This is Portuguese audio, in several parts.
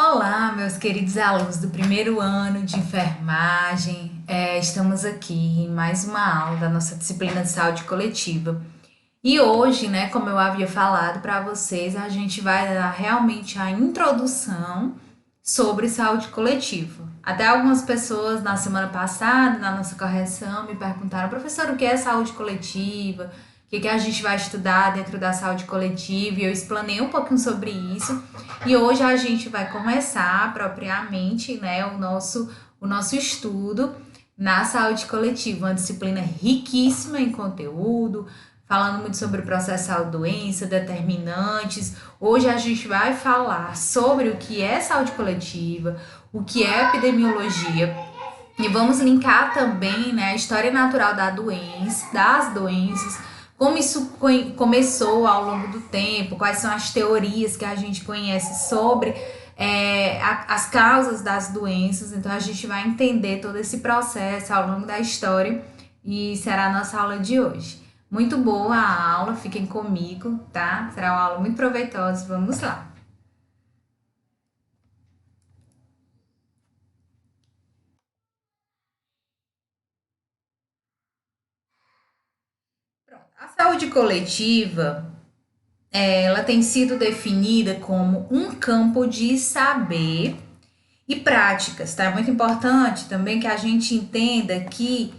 Olá, meus queridos alunos do primeiro ano de enfermagem. Estamos aqui em mais uma aula da nossa disciplina de saúde coletiva. E hoje, né, como eu havia falado para vocês, a gente vai dar realmente a introdução sobre saúde coletiva. Até algumas pessoas na semana passada, na nossa correção, me perguntaram, professor, o que é saúde coletiva? O que a gente vai estudar dentro da saúde coletiva? E eu explanei um pouquinho sobre isso. E hoje a gente vai começar propriamente, né, o nosso estudo na saúde coletiva, uma disciplina riquíssima em conteúdo, falando muito sobre processar doença, determinantes. Hoje a gente vai falar sobre o que é saúde coletiva, o que é epidemiologia, e vamos linkar também, né, a história natural das doenças, como isso começou ao longo do tempo, quais são as teorias que a gente conhece sobre as causas das doenças. Então a gente vai entender todo esse processo ao longo da história e será a nossa aula de hoje. Muito boa a aula, fiquem comigo, tá? Será uma aula muito proveitosa, vamos lá. Pronto. A saúde coletiva, ela tem sido definida como um campo de saber e práticas, tá? É muito importante também que a gente entenda que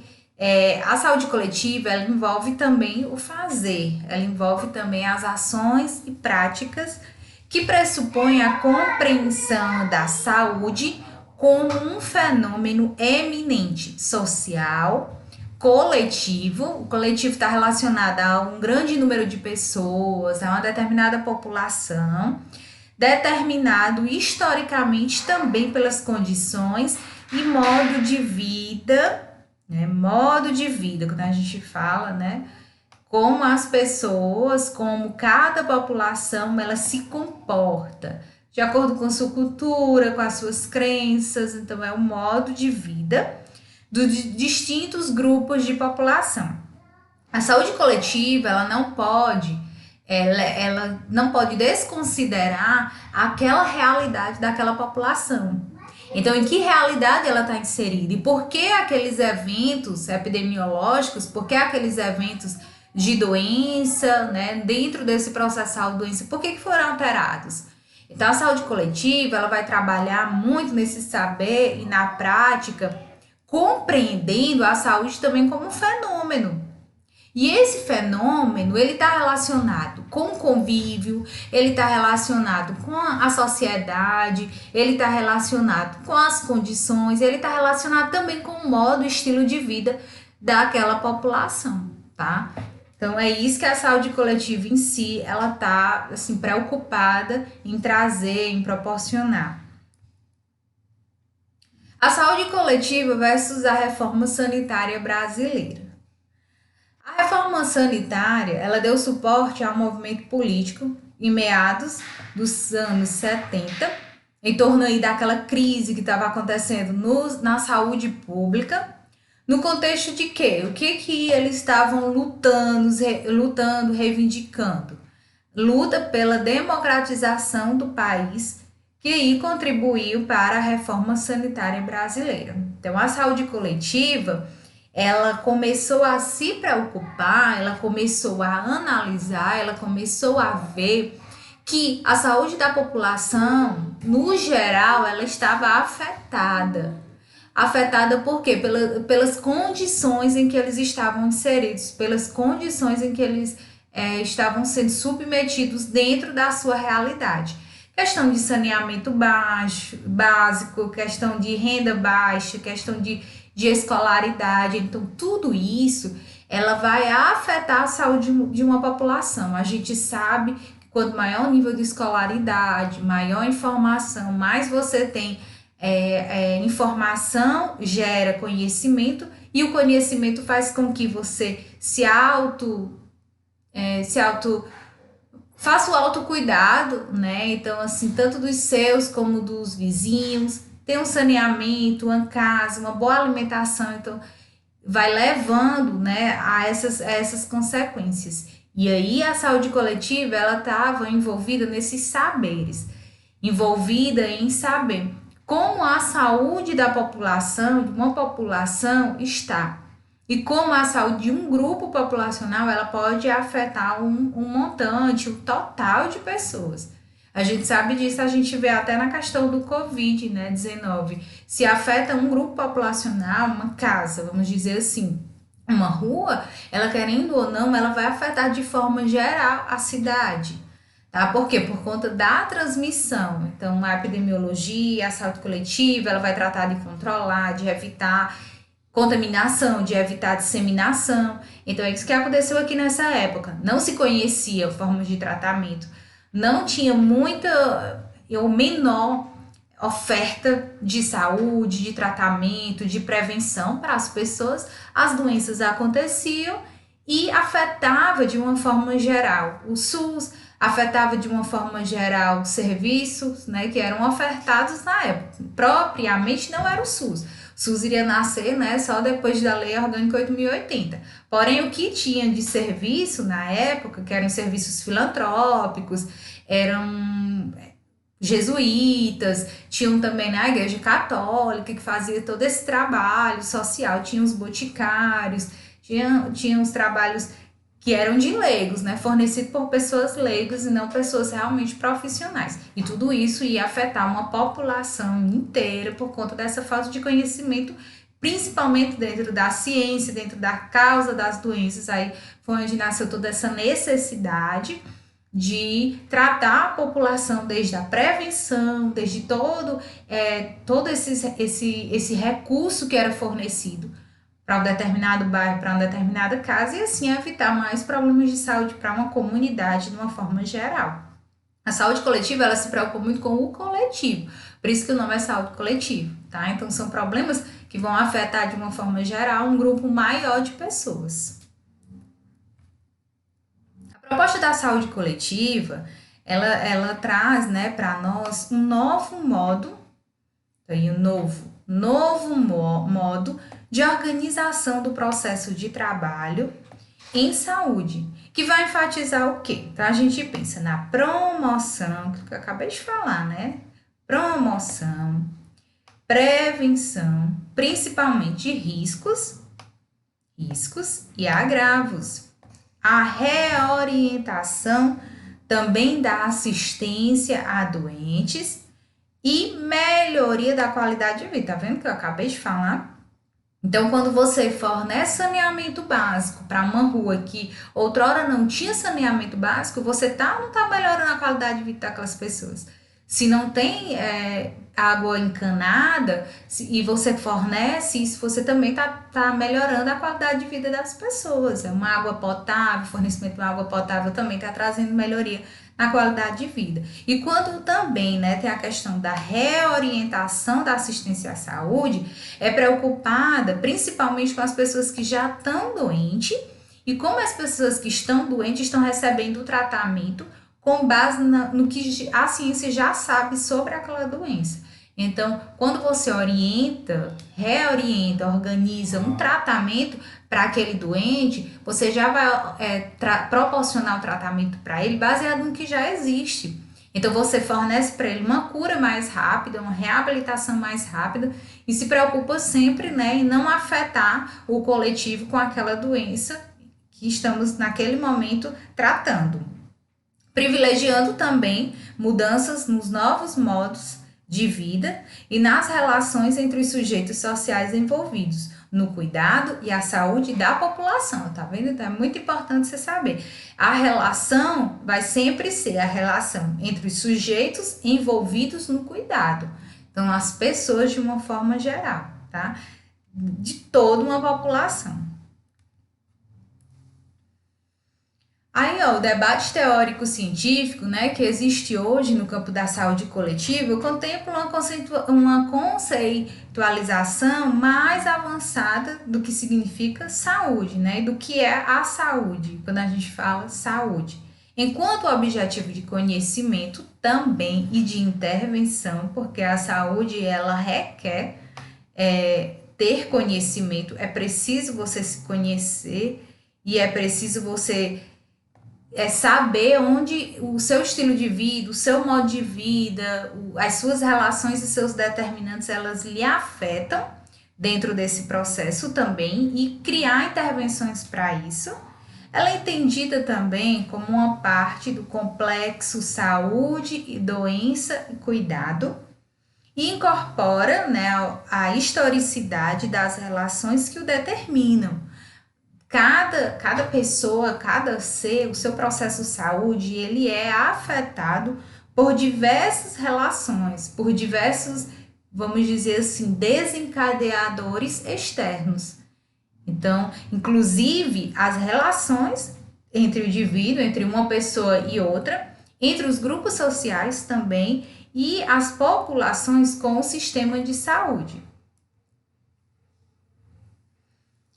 a saúde coletiva, ela envolve também o fazer, ela envolve também as ações e práticas que pressupõem a compreensão da saúde como um fenômeno eminente, social, coletivo. O coletivo está relacionado a um grande número de pessoas, a uma determinada população, determinado historicamente também pelas condições e modo de vida, né? Modo de vida, quando a gente fala, né? Como as pessoas, como cada população, ela se comporta de acordo com sua cultura, com as suas crenças. Então, é o modo de vida dos distintos grupos de população. A saúde coletiva, ela não pode desconsiderar aquela realidade daquela população. Então, em que realidade ela está inserida? E por que aqueles eventos epidemiológicos, por que aqueles eventos de doença, né, dentro desse processo de doença, por que foram alterados? Então, a saúde coletiva, ela vai trabalhar muito nesse saber e na prática, compreendendo a saúde também como um fenômeno. E esse fenômeno, ele está relacionado com o convívio, ele está relacionado com a sociedade, ele está relacionado com as condições, ele está relacionado também com o modo, o estilo de vida daquela população, tá? Então, é isso que a saúde coletiva em si, ela está, assim, preocupada em trazer, em proporcionar. A saúde coletiva versus a reforma sanitária brasileira. A reforma sanitária, ela deu suporte ao movimento político em meados dos anos 70, em torno aí daquela crise que estava acontecendo na saúde pública, no contexto de quê? O que eles estavam lutando, reivindicando? Luta pela democratização do país, que aí contribuiu para a reforma sanitária brasileira. Então, a saúde coletiva, ela começou a se preocupar, ela começou a analisar, ela começou a ver que a saúde da população, no geral, ela estava afetada. Afetada por quê? Pelas condições em que eles estavam inseridos, pelas condições em que eles estavam sendo submetidos dentro da sua realidade. Questão de saneamento básico, questão de renda baixa, questão de escolaridade. Então, tudo isso, ela vai afetar a saúde de uma população. A gente sabe que quanto maior o nível de escolaridade, maior informação, mais você tem informação, gera conhecimento, e o conhecimento faz com que você faça o autocuidado, né? Então, assim, tanto dos seus como dos vizinhos, tem um saneamento, uma casa, uma boa alimentação, então vai levando, né, a essas consequências. E aí a saúde coletiva, ela estava envolvida nesses saberes. envolvida em saber como a saúde da população, de uma população, está. E como a saúde de um grupo populacional, ela pode afetar um montante, o total de pessoas. A gente sabe disso, a gente vê até na questão do Covid, né, 19. Se afeta um grupo populacional, uma casa, vamos dizer assim, uma rua, ela querendo ou não, ela vai afetar de forma geral a cidade. Tá? Por quê? Por conta da transmissão. Então, a epidemiologia, a saúde coletiva, ela vai tratar de controlar, de evitar contaminação, de evitar disseminação. Então, é isso que aconteceu aqui nessa época. Não se conhecia formas de tratamento, não tinha muita ou menor oferta de saúde, de tratamento, de prevenção para as pessoas. As doenças aconteciam e afetava de uma forma geral o SUS, afetava de uma forma geral serviços, né, que eram ofertados na época. Propriamente não era o SUS. O SUS iria nascer, né, só depois da Lei Orgânica 8.080. Porém, o que tinha de serviço na época, que eram serviços filantrópicos, eram jesuítas, tinham também na Igreja Católica que fazia todo esse trabalho social, tinha os boticários, tinha os trabalhos que eram de leigos, né, fornecido por pessoas leigas e não pessoas realmente profissionais. E tudo isso ia afetar uma população inteira por conta dessa falta de conhecimento, principalmente dentro da ciência, dentro da causa das doenças. Aí foi onde nasceu toda essa necessidade de tratar a população desde a prevenção, desde todo esse recurso que era fornecido para um determinado bairro, para uma determinada casa, e assim evitar mais problemas de saúde para uma comunidade de uma forma geral. A saúde coletiva, ela se preocupa muito com o coletivo, por isso que o nome é saúde coletiva, tá? Então são problemas que vão afetar de uma forma geral um grupo maior de pessoas. A proposta da saúde coletiva, ela traz, né, para nós um novo modo, um novo modo de organização do processo de trabalho em saúde, que vai enfatizar o quê? Então, a gente pensa na promoção, que eu acabei de falar, né? Promoção, prevenção, principalmente de riscos e agravos. A reorientação também da assistência a doentes e melhoria da qualidade de vida. Tá vendo que eu acabei de falar? Então, quando você fornece saneamento básico para uma rua que outrora não tinha saneamento básico, você ou não está melhorando a qualidade de vida daquelas pessoas. Se não tem água encanada e você fornece isso, você também tá melhorando a qualidade de vida das pessoas. É uma água potável, fornecimento de uma água potável também está trazendo melhoria na qualidade de vida. E quando também, né, tem a questão da reorientação da assistência à saúde, é preocupada principalmente com as pessoas que já estão doentes e como as pessoas que estão doentes estão recebendo o tratamento com base no que a ciência já sabe sobre aquela doença. Então, quando você reorienta, organiza um tratamento para aquele doente, você já vai proporcionar o tratamento para ele baseado no que já existe. Então, você fornece para ele uma cura mais rápida, uma reabilitação mais rápida e se preocupa sempre, né, em não afetar o coletivo com aquela doença que estamos naquele momento tratando. Privilegiando também mudanças nos novos modos de vida e nas relações entre os sujeitos sociais envolvidos no cuidado e a saúde da população, tá vendo? Então é muito importante você saber. A relação vai sempre ser a relação entre os sujeitos envolvidos no cuidado. Então, as pessoas de uma forma geral, tá? De toda uma população. Aí, ó, o debate teórico-científico, né, que existe hoje no campo da saúde coletiva, contempla uma conceitualização mais avançada do que significa saúde, né, e do que é a saúde, quando a gente fala saúde. Enquanto o objetivo de conhecimento também e de intervenção, porque a saúde, ela requer ter conhecimento, é preciso você se conhecer e é preciso você é saber onde o seu estilo de vida, o seu modo de vida, as suas relações e seus determinantes, elas lhe afetam dentro desse processo também e criar intervenções para isso. Ela é entendida também como uma parte do complexo saúde e doença e cuidado e incorpora, né, a historicidade das relações que o determinam. Cada pessoa, cada ser, o seu processo de saúde, ele é afetado por diversas relações, por diversos, vamos dizer assim, desencadeadores externos. Então, inclusive as relações entre o indivíduo, entre uma pessoa e outra, entre os grupos sociais também e as populações com o sistema de saúde.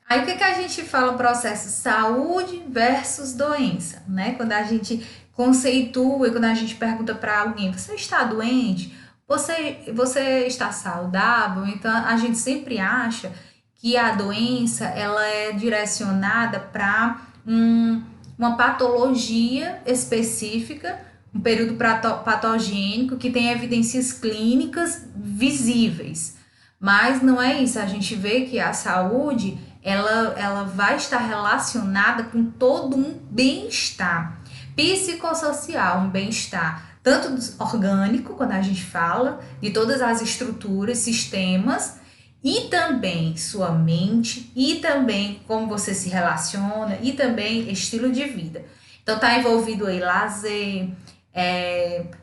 Aí o que, que a gente fala processo saúde versus doença, né? Quando a gente conceitua, quando a gente pergunta para alguém, você está doente? Você está saudável? Então a gente sempre acha que a doença ela é direcionada para uma patologia específica, um período patogênico que tem evidências clínicas visíveis. Mas não é isso, a gente vê que a saúde ela vai estar relacionada com todo um bem-estar psicossocial, um bem-estar tanto orgânico, quando a gente fala de todas as estruturas, sistemas, e também sua mente, e também como você se relaciona, e também estilo de vida. Então tá envolvido aí lazer,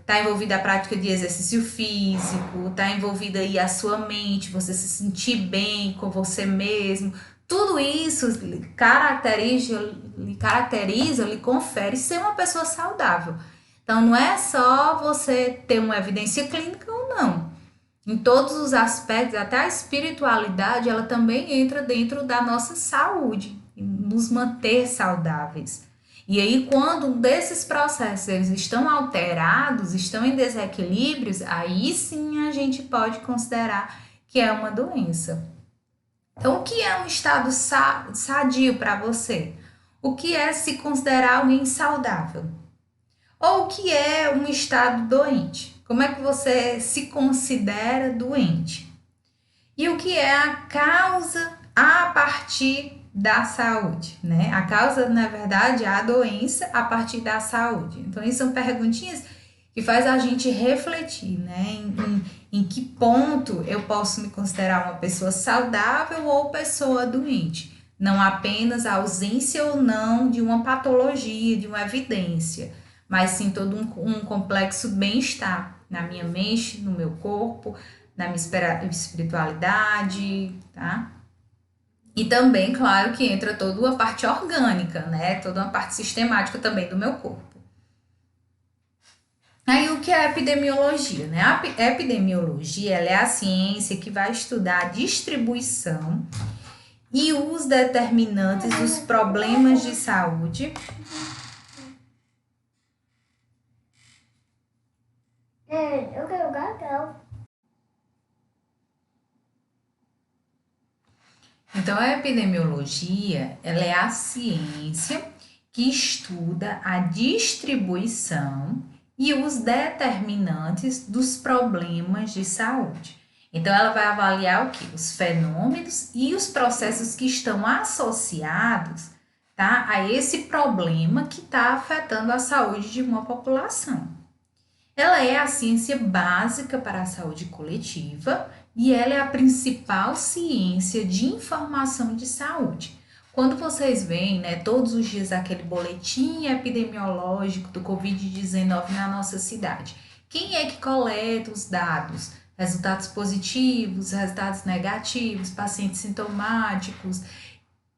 tá envolvida a prática de exercício físico, tá envolvida aí a sua mente, você se sentir bem com você mesmo. Tudo isso lhe confere ser uma pessoa saudável. Então não é só você ter uma evidência clínica ou não. Em todos os aspectos, até a espiritualidade, ela também entra dentro da nossa saúde, nos manter saudáveis. E aí, quando um desses processos eles estão alterados, estão em desequilíbrios, aí sim a gente pode considerar que é uma doença. Então, o que é um estado sadio para você? O que é se considerar alguém saudável? Ou o que é um estado doente? Como é que você se considera doente? E o que é a causa a partir da saúde, né? A causa, na verdade, é a doença a partir da saúde. Então, isso são perguntinhas que faz a gente refletir, né? Em que ponto eu posso me considerar uma pessoa saudável ou pessoa doente. Não apenas a ausência ou não de uma patologia, de uma evidência, mas sim todo um complexo bem-estar na minha mente, no meu corpo, na minha espiritualidade, tá? E também, claro, que entra toda a parte orgânica, né? Toda uma parte sistemática também do meu corpo. Aí o que é a epidemiologia, né? A epidemiologia, ela é a ciência que vai estudar a distribuição e os determinantes dos problemas de saúde. Eu quero gagal. Então, a epidemiologia, ela é a ciência que estuda a distribuição e os determinantes dos problemas de saúde. Então, ela vai avaliar o que? Os fenômenos e os processos que estão associados, tá, a esse problema que está afetando a saúde de uma população. Ela é a ciência básica para a saúde coletiva e ela é a principal ciência de informação de saúde. Quando vocês veem, né, todos os dias aquele boletim epidemiológico do Covid-19 na nossa cidade, quem é que coleta os dados? Resultados positivos, resultados negativos, pacientes sintomáticos,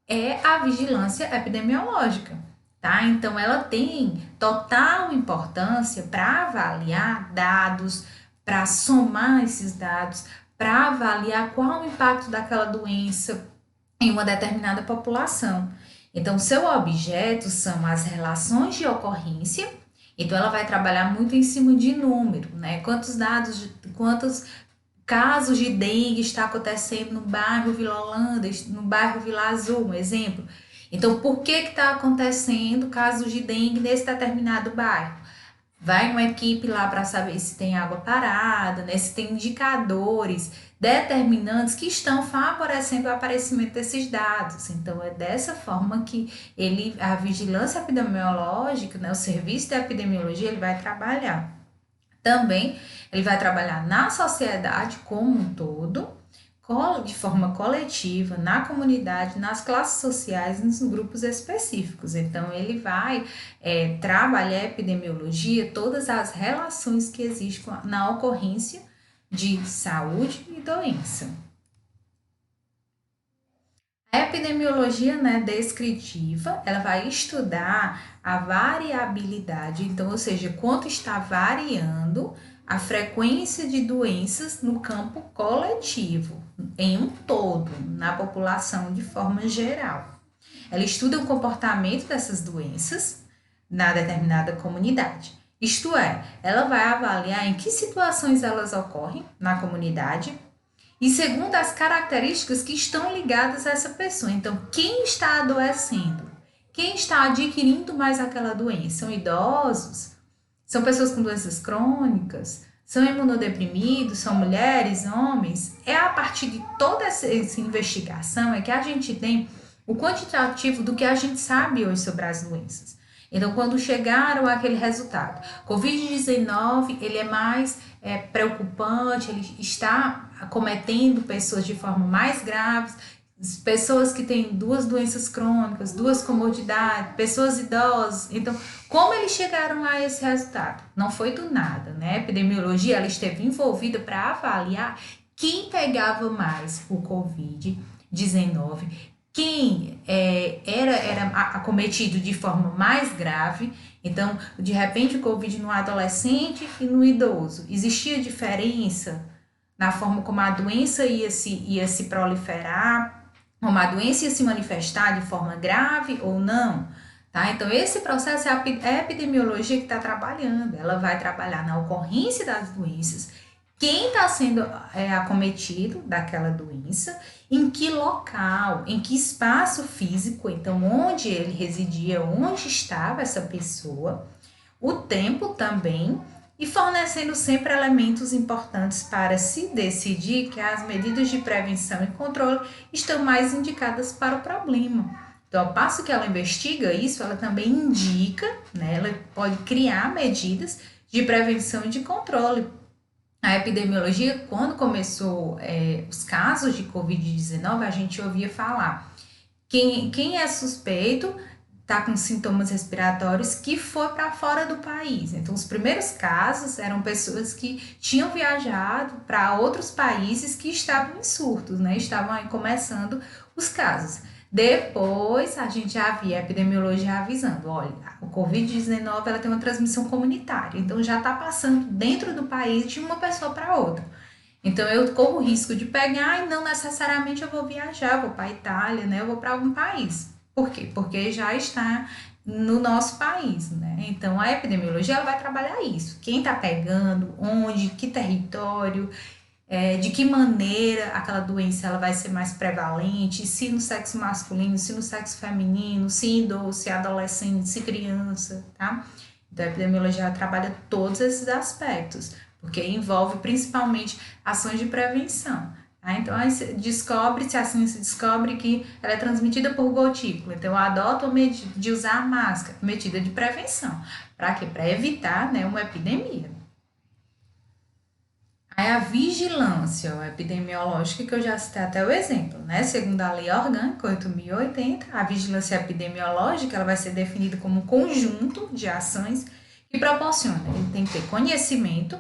é a vigilância epidemiológica, tá? Então, ela tem total importância para avaliar dados, para somar esses dados, para avaliar qual o impacto daquela doença em uma determinada população. Então, seu objeto são as relações de ocorrência. Então, ela vai trabalhar muito em cima de número, né? Quantos casos de dengue está acontecendo no bairro Vila Holanda, no bairro Vila Azul, um exemplo. Então, por que está acontecendo casos de dengue nesse determinado bairro? Vai uma equipe lá para saber se tem água parada, né? Se tem indicadores determinantes que estão favorecendo o aparecimento desses dados. Então, é dessa forma que a vigilância epidemiológica, né? O serviço de epidemiologia, ele vai trabalhar. Também, ele vai trabalhar na sociedade como um todo, de forma coletiva, na comunidade, nas classes sociais e nos grupos específicos. Então, ele vai trabalhar a epidemiologia, todas as relações que existem na ocorrência de saúde e doença. A epidemiologia, né, descritiva, ela vai estudar a variabilidade, então, ou seja, quanto está variando a frequência de doenças no campo coletivo, em um todo, na população de forma geral. Ela estuda o comportamento dessas doenças na determinada comunidade. Isto é, ela vai avaliar em que situações elas ocorrem na comunidade e segundo as características que estão ligadas a essa pessoa. Então, quem está adoecendo? Quem está adquirindo mais aquela doença? São idosos? São pessoas com doenças crônicas? São imunodeprimidos? São mulheres, homens? É a partir de toda essa investigação é que a gente tem o quantitativo do que a gente sabe hoje sobre as doenças. Então, quando chegaram àquele resultado, Covid-19, ele é mais preocupante, ele está acometendo pessoas de forma mais grave, pessoas que têm duas doenças crônicas, duas comorbidades, pessoas idosas. Então, como eles chegaram a esse resultado? Não foi do nada, né? A epidemiologia, ela esteve envolvida para avaliar quem pegava mais o Covid-19, quem era acometido de forma mais grave. Então, de repente, o Covid no adolescente e no idoso. Existia diferença na forma como a doença ia se proliferar, como a doença ia se manifestar de forma grave ou não, tá? Então, esse processo é a epidemiologia que está trabalhando. Ela vai trabalhar na ocorrência das doenças, quem está sendo acometido daquela doença, em que local, em que espaço físico, então onde ele residia, onde estava essa pessoa, o tempo também, e fornecendo sempre elementos importantes para se decidir que as medidas de prevenção e controle estão mais indicadas para o problema. Então, ao passo que ela investiga isso, ela também indica, né, ela pode criar medidas de prevenção e de controle. A epidemiologia, quando começou os casos de Covid-19, a gente ouvia falar quem é suspeito está com sintomas respiratórios que foi para fora do país. Então, os primeiros casos eram pessoas que tinham viajado para outros países que estavam em surtos, né? Estavam aí começando os casos. Depois, a gente já via a epidemiologia avisando, olha, o Covid-19 ela tem uma transmissão comunitária, então já está passando dentro do país de uma pessoa para outra. Então, eu corro o risco de pegar e não necessariamente eu vou viajar, eu vou para a Itália, né? Eu vou para algum país. Por quê? Porque já está no nosso país, né? Então, a epidemiologia ela vai trabalhar isso. Quem está pegando, onde, que território, de que maneira aquela doença ela vai ser mais prevalente, se no sexo masculino, se no sexo feminino, se idoso, se adolescente, se criança, tá? Então, a epidemiologia ela trabalha todos esses aspectos, porque envolve principalmente ações de prevenção. Tá? Então, aí descobre-se, a ciência descobre que ela é transmitida por gotícula. Então, eu adoto a medida de usar a máscara, medida de prevenção. Para quê? Para evitar, né, uma epidemia. Aí a vigilância epidemiológica, que eu já citei até o exemplo, né? Segundo a Lei Orgânica 8.080, a vigilância epidemiológica ela vai ser definida como um conjunto de ações que proporciona. Ele tem que ter conhecimento,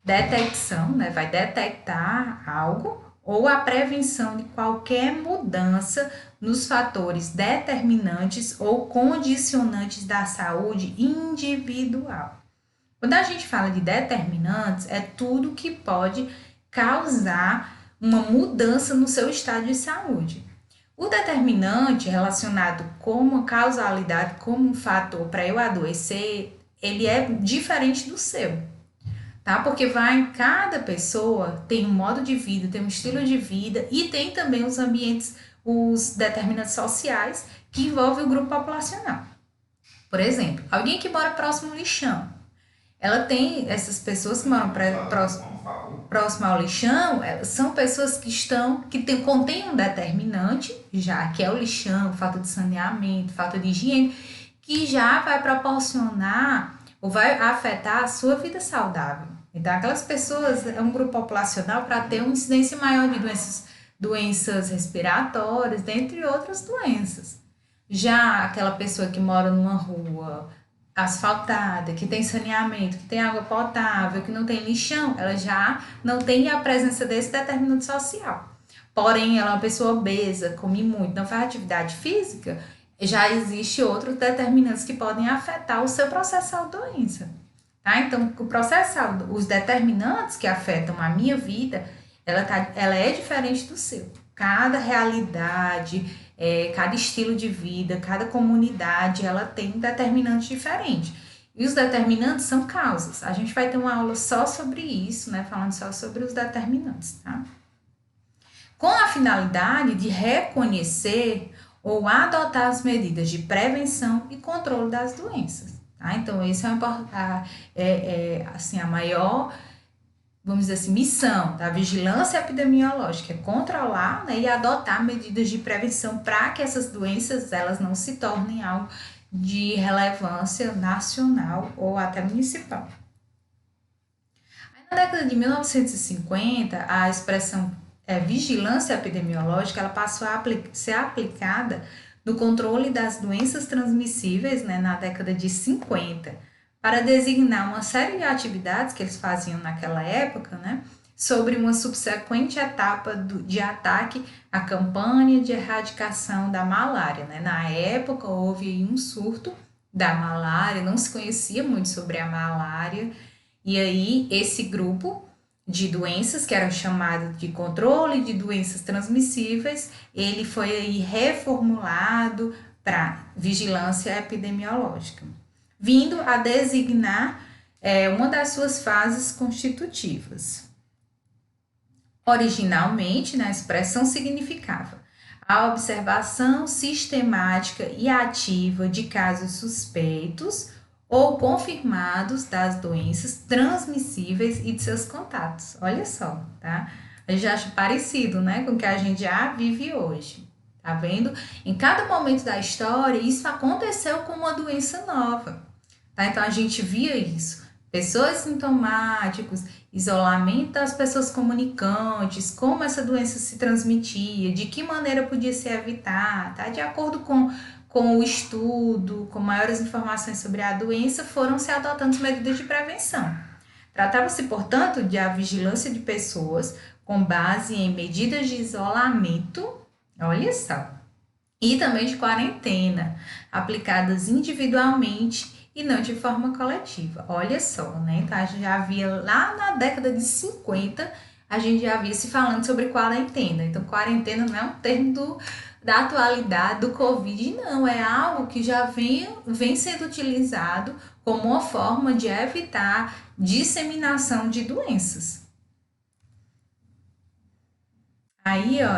detecção, né? Vai detectar algo, ou a prevenção de qualquer mudança nos fatores determinantes ou condicionantes da saúde individual. Quando a gente fala de determinantes, é tudo que pode causar uma mudança no seu estado de saúde. O determinante relacionado com uma causalidade, como um fator para eu adoecer, ele é diferente do seu. Tá? Porque cada pessoa tem um modo de vida, tem um estilo de vida e tem também os ambientes, os determinantes sociais que envolve o grupo populacional. Por exemplo, alguém que mora próximo ao lixão. Ela tem essas pessoas que moram próximo ao lixão, são pessoas contêm um determinante, já que é o lixão, falta de saneamento, falta de higiene, que já vai proporcionar ou vai afetar a sua vida saudável. Então, aquelas pessoas é um grupo populacional para ter uma incidência maior de doenças respiratórias, dentre outras doenças. Já aquela pessoa que mora numa rua asfaltada, que tem saneamento, que tem água potável, que não tem lixão, ela já não tem a presença desse determinante social. Porém, ela é uma pessoa obesa, come muito, não faz atividade física, já existe outros determinantes que podem afetar o seu processo de doença. Tá? Então, os determinantes que afetam a minha vida, ela é diferente do seu. Cada realidade, cada estilo de vida, cada comunidade, ela tem um determinante diferente. E os determinantes são causas. A gente vai ter uma aula só sobre isso, né? Falando só sobre os determinantes, tá? Com a finalidade de reconhecer ou adotar as medidas de prevenção e controle das doenças, tá? Então, essa assim, a maior, vamos dizer assim, missão da vigilância epidemiológica, é controlar, né, e adotar medidas de prevenção para que essas doenças elas não se tornem algo de relevância nacional ou até municipal. Aí, na década de 1950, a expressão vigilância epidemiológica ela passou a ser aplicada no controle das doenças transmissíveis, né, na década de 50, para designar uma série de atividades que eles faziam naquela época, né, sobre uma subsequente etapa de ataque à campanha de erradicação da malária, né. Na época houve um surto da malária, não se conhecia muito sobre a malária, e aí esse grupo de doenças, que eram chamadas de controle de doenças transmissíveis, ele foi aí reformulado para vigilância epidemiológica, vindo a designar uma das suas fases constitutivas. Originalmente, né, a expressão significava a observação sistemática e ativa de casos suspeitos ou confirmados das doenças transmissíveis e de seus contatos. Olha só, tá? A gente acha parecido, né, com o que a gente já vive hoje. Tá vendo? Em cada momento da história, isso aconteceu com uma doença nova. Tá? Então, a gente via isso. Pessoas sintomáticas, isolamento das pessoas comunicantes, como essa doença se transmitia, de que maneira podia ser evitada, tá? De acordo com o estudo, com maiores informações sobre a doença, foram se adotando medidas de prevenção. Tratava-se, portanto, de a vigilância de pessoas com base em medidas de isolamento, olha só, e também de quarentena, aplicadas individualmente e não de forma coletiva. Olha só, né? Então, a gente já havia lá na década de 50, a gente já havia se falando sobre quarentena. Então, quarentena não é um termo da atualidade do Covid, não, é algo que já vem sendo utilizado como uma forma de evitar disseminação de doenças. Aí, ó,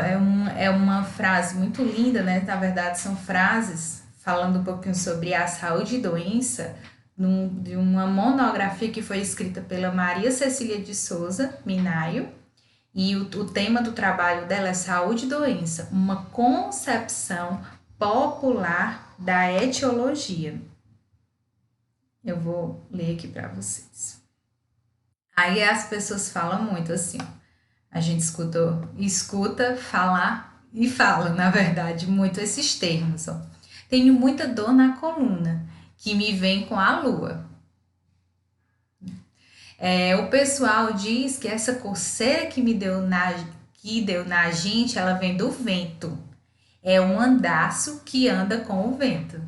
é uma frase muito linda, né? Na verdade, são frases falando um pouquinho sobre a saúde e doença, de uma monografia que foi escrita pela Maria Cecília de Souza Minayo, e o tema do trabalho dela é Saúde e Doença, uma concepção popular da etiologia. Eu vou ler aqui para vocês. Aí as pessoas falam muito assim, ó. A gente escuta falar e fala, na verdade, muito esses termos, ó. Tenho muita dor na coluna, que me vem com a lua. O pessoal diz que essa coceira que deu na gente, ela vem do vento. É um andaço que anda com o vento.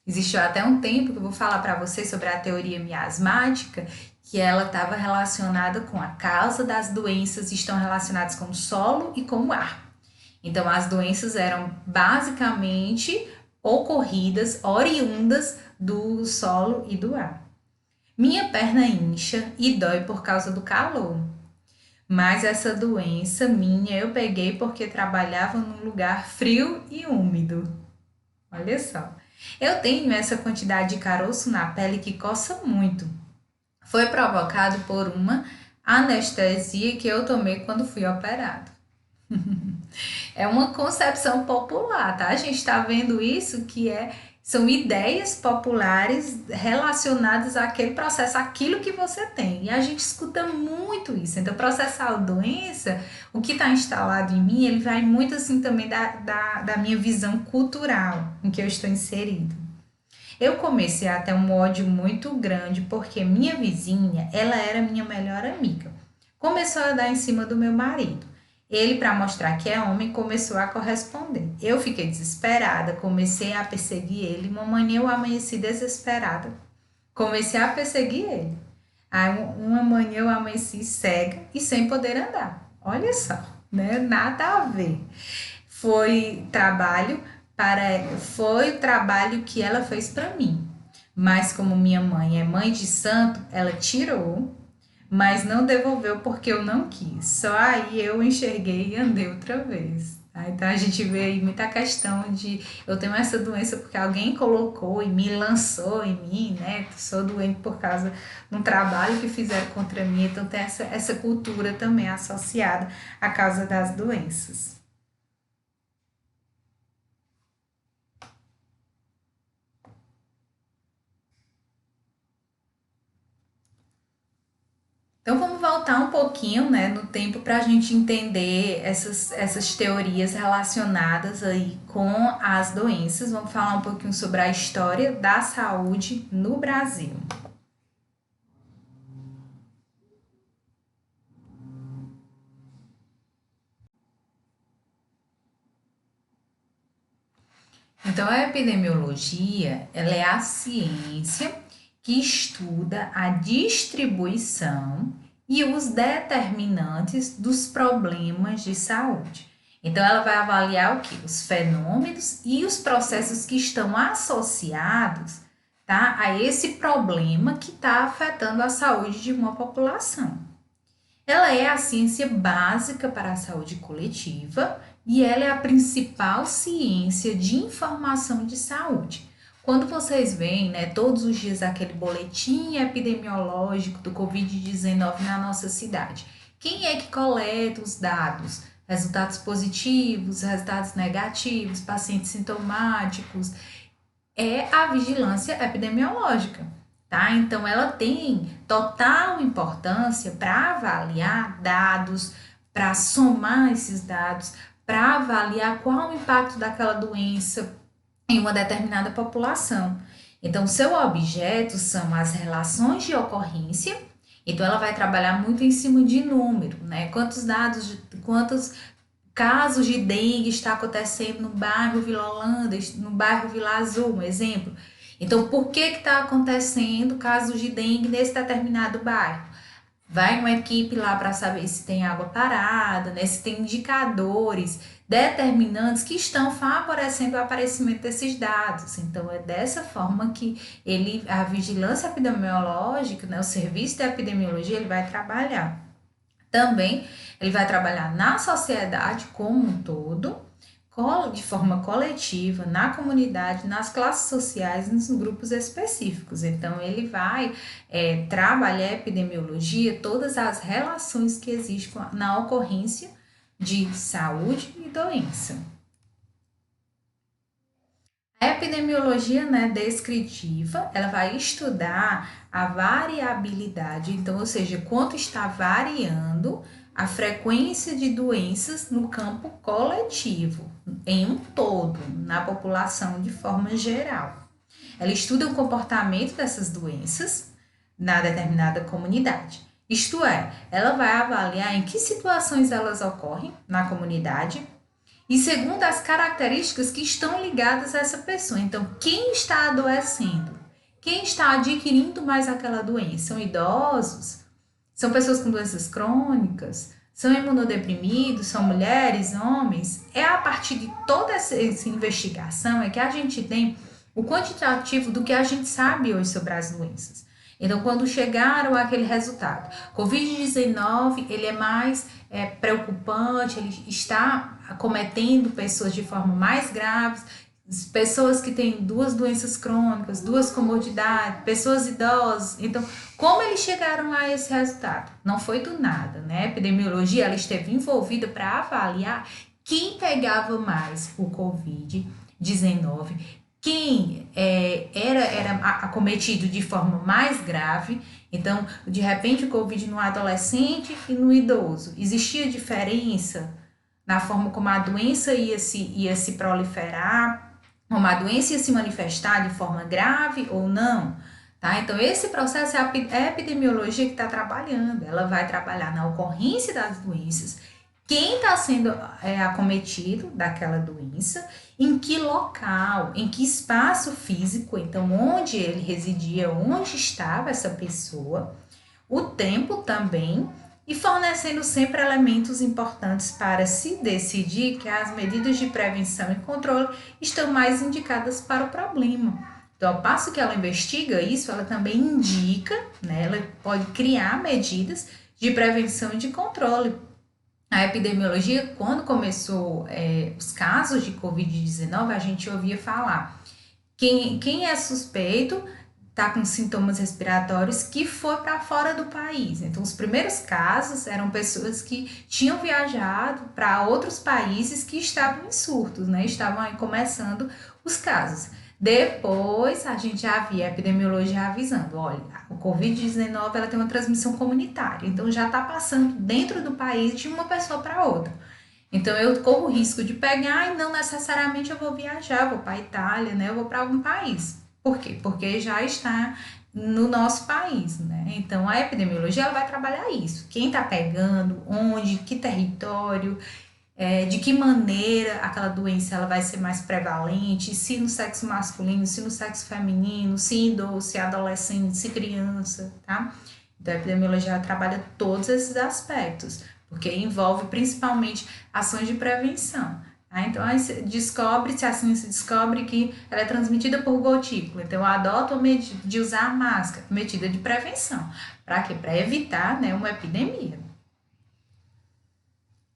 Existiu até um tempo que eu vou falar para vocês sobre a teoria miasmática, que ela estava relacionada com a causa das doenças, estão relacionadas com o solo e com o ar. Então, as doenças eram basicamente ocorridas, oriundas do solo e do ar. Minha perna incha e dói por causa do calor. Mas essa doença minha eu peguei porque trabalhava num lugar frio e úmido. Olha só. Eu tenho essa quantidade de caroço na pele que coça muito. Foi provocado por uma anestesia que eu tomei quando fui operado. É uma concepção popular, tá? A gente está vendo isso são ideias populares relacionadas àquele processo, àquilo que você tem. E a gente escuta muito isso. Então, processar a doença, o que está instalado em mim, ele vai muito assim também da minha visão cultural em que eu estou inserido. Eu comecei a ter um ódio muito grande porque minha vizinha, ela era minha melhor amiga. Começou a dar em cima do meu marido. Ele, para mostrar que é homem, começou a corresponder. Eu fiquei desesperada, comecei a perseguir ele. Uma manhã eu amanheci desesperada, comecei a perseguir ele. Aí uma manhã eu amanheci cega e sem poder andar. Olha só, né? Nada a ver. Foi trabalho foi o trabalho que ela fez para mim. Mas como minha mãe é mãe de santo, ela tirou, mas não devolveu porque eu não quis. Só aí eu enxerguei e andei outra vez. Tá? Então a gente vê aí muita questão de eu tenho essa doença porque alguém colocou e me lançou em mim, né? Sou doente por causa de um trabalho que fizeram contra mim. Então tem essa cultura também associada à causa das doenças. Então vamos voltar um pouquinho, né, no tempo para a gente entender essas teorias relacionadas aí com as doenças. Vamos falar um pouquinho sobre a história da saúde no Brasil. Então a epidemiologia, ela é a ciência que estuda a distribuição e os determinantes dos problemas de saúde. Então, ela vai avaliar o que? Os fenômenos e os processos que estão associados, tá, a esse problema que está afetando a saúde de uma população. Ela é a ciência básica para a saúde coletiva e ela é a principal ciência de informação de saúde. Quando vocês veem, né, todos os dias aquele boletim epidemiológico do Covid-19 na nossa cidade, quem é que coleta os dados? Resultados positivos, resultados negativos, pacientes sintomáticos, é a vigilância epidemiológica, tá? Então, ela tem total importância para avaliar dados, para somar esses dados, para avaliar qual o impacto daquela doença em uma determinada população. Então, seu objeto são as relações de ocorrência. Então, ela vai trabalhar muito em cima de número, né? Quantos casos de dengue está acontecendo no bairro Vila Holanda, no bairro Vila Azul, um exemplo. Então, por que está acontecendo casos de dengue nesse determinado bairro? Vai uma equipe lá para saber se tem água parada, né? Se tem indicadores determinantes que estão favorecendo o aparecimento desses dados. Então, é dessa forma que a vigilância epidemiológica, né, o serviço de epidemiologia, ele vai trabalhar. Também ele vai trabalhar na sociedade como um todo, de forma coletiva, na comunidade, nas classes sociais, nos grupos específicos. Então, ele vai trabalhar a epidemiologia, todas as relações que existem na ocorrência de saúde e doença. A epidemiologia, né, descritiva, ela vai estudar a variabilidade, então, ou seja, quanto está variando a frequência de doenças no campo coletivo, em um todo, na população de forma geral. Ela estuda o comportamento dessas doenças na determinada comunidade. Isto é, ela vai avaliar em que situações elas ocorrem na comunidade, e segundo as características que estão ligadas a essa pessoa. Então, quem está adoecendo? Quem está adquirindo mais aquela doença? São idosos? São pessoas com doenças crônicas? São imunodeprimidos? São mulheres, homens? É a partir de toda essa investigação é que a gente tem o quantitativo do que a gente sabe hoje sobre as doenças. Então, quando chegaram àquele resultado, Covid-19, ele é mais preocupante, ele está acometendo pessoas de forma mais grave, pessoas que têm duas doenças crônicas, duas comorbidades, pessoas idosas. Então, como eles chegaram a esse resultado? Não foi do nada, né? A epidemiologia ela esteve envolvida para avaliar quem pegava mais o Covid-19, quem era acometido de forma mais grave. Então, de repente, o Covid no adolescente e no idoso. Existia diferença na forma como a doença ia se proliferar, como a doença ia se manifestar de forma grave ou não, tá? Então, esse processo é a epidemiologia que está trabalhando. Ela vai trabalhar na ocorrência das doenças, quem está sendo acometido daquela doença, em que local, em que espaço físico, então, onde ele residia, onde estava essa pessoa, o tempo também, e fornecendo sempre elementos importantes para se decidir que as medidas de prevenção e controle estão mais indicadas para o problema. Então, ao passo que ela investiga isso, ela também indica, né, ela pode criar medidas de prevenção e de controle. A epidemiologia, quando começou os casos de Covid-19, a gente ouvia falar quem é suspeito tá com sintomas respiratórios que foi para fora do país. Então, os primeiros casos eram pessoas que tinham viajado para outros países que estavam em surtos, né? Estavam aí começando os casos. Depois, a gente já via a epidemiologia avisando, olha, o Covid-19 ela tem uma transmissão comunitária, então já está passando dentro do país de uma pessoa para outra. Então, eu corro o risco de pegar e não necessariamente eu vou viajar, vou para a Itália, né? Eu vou para algum país. Por quê? Porque já está no nosso país, né? Então, a epidemiologia ela vai trabalhar isso. Quem está pegando, onde, que território, de que maneira aquela doença ela vai ser mais prevalente, se no sexo masculino, se no sexo feminino, se idoso, se adolescente, se criança, tá? Então, a epidemiologia ela trabalha todos esses aspectos, porque envolve principalmente ações de prevenção. Tá? Então, aí descobre-se, a ciência descobre que ela é transmitida por gotícula. Então, adota a medida de usar a máscara, medida de prevenção. Para quê? Para evitar, né, uma epidemia.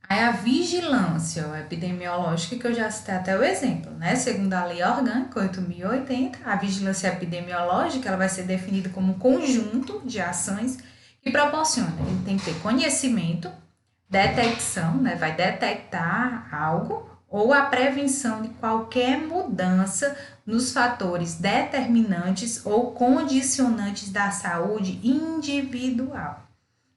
Aí a vigilância epidemiológica, que eu já citei até o exemplo, né? Segundo a Lei Orgânica 8.080, a vigilância epidemiológica ela vai ser definida como um conjunto de ações que proporciona. Ele tem que ter conhecimento, detecção, né? Vai detectar algo, ou a prevenção de qualquer mudança nos fatores determinantes ou condicionantes da saúde individual.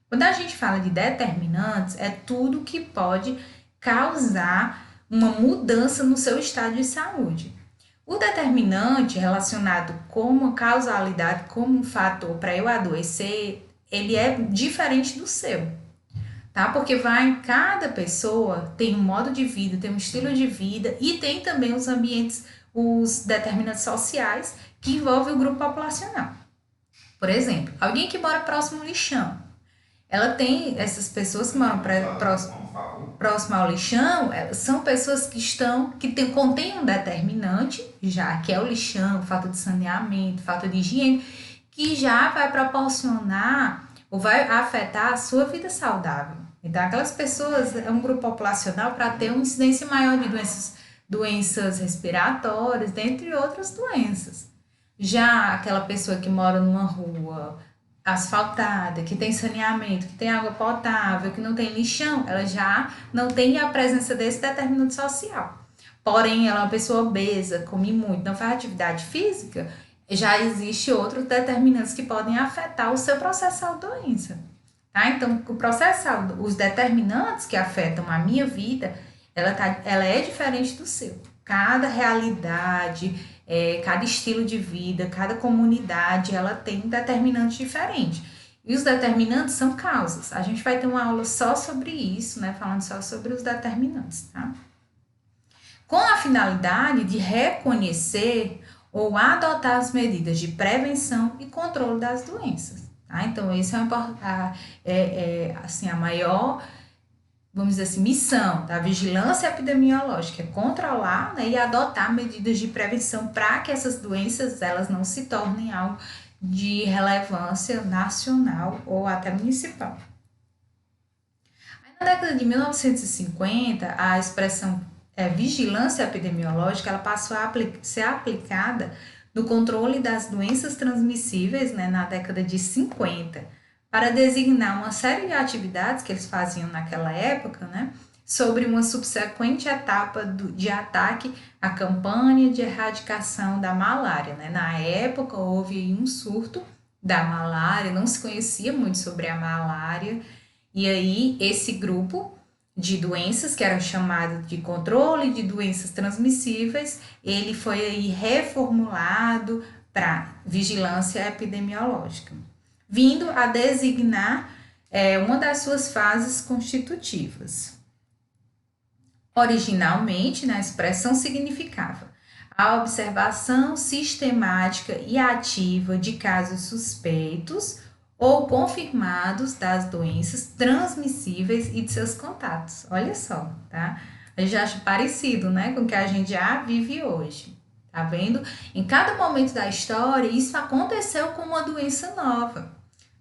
Quando a gente fala de determinantes, é tudo que pode causar uma mudança no seu estado de saúde. O determinante relacionado como causalidade, como um fator para eu adoecer, ele é diferente do seu, tá? Porque cada pessoa tem um modo de vida, tem um estilo de vida e tem também os ambientes, os determinantes sociais que envolvem o grupo populacional. Por exemplo, alguém que mora próximo ao lixão, ela tem essas pessoas que moram próximo ao lixão, são pessoas que contêm um determinante, já que é o lixão, falta de saneamento, falta de higiene, que já vai proporcionar ou vai afetar a sua vida saudável. Então, aquelas pessoas é um grupo populacional para ter uma incidência maior de doenças respiratórias, dentre outras doenças. Já aquela pessoa que mora numa rua asfaltada, que tem saneamento, que tem água potável, que não tem lixão, ela já não tem a presença desse determinante social. Porém, ela é uma pessoa obesa, come muito, não faz atividade física, já existe outros determinantes que podem afetar o seu processo de doença. Tá? Então, os determinantes que afetam a minha vida, ela é diferente do seu. Cada realidade, cada estilo de vida, cada comunidade, ela tem um determinante diferente. E os determinantes são causas. A gente vai ter uma aula só sobre isso, né? Falando só sobre os determinantes, tá? Com a finalidade de reconhecer ou adotar as medidas de prevenção e controle das doenças, tá? Então, esse assim, a maior, vamos dizer assim, missão da vigilância epidemiológica é controlar, né, e adotar medidas de prevenção para que essas doenças elas não se tornem algo de relevância nacional ou até municipal. Aí, na década de 1950, a expressão vigilância epidemiológica, ela passou a ser aplicada no controle das doenças transmissíveis, né, na década de 50, para designar uma série de atividades que eles faziam naquela época, né, sobre uma subsequente etapa de ataque à campanha de erradicação da malária, né. Na época houve um surto da malária, não se conhecia muito sobre a malária, e aí esse grupo de doenças, que era chamado de controle de doenças transmissíveis, ele foi aí reformulado para vigilância epidemiológica, vindo a designar uma das suas fases constitutivas. Originalmente, a expressão significava a observação sistemática e ativa de casos suspeitos ou confirmados das doenças transmissíveis e de seus contatos. Olha só, tá? A gente acha parecido, né, com o que a gente já vive hoje. Tá vendo? Em cada momento da história, isso aconteceu com uma doença nova.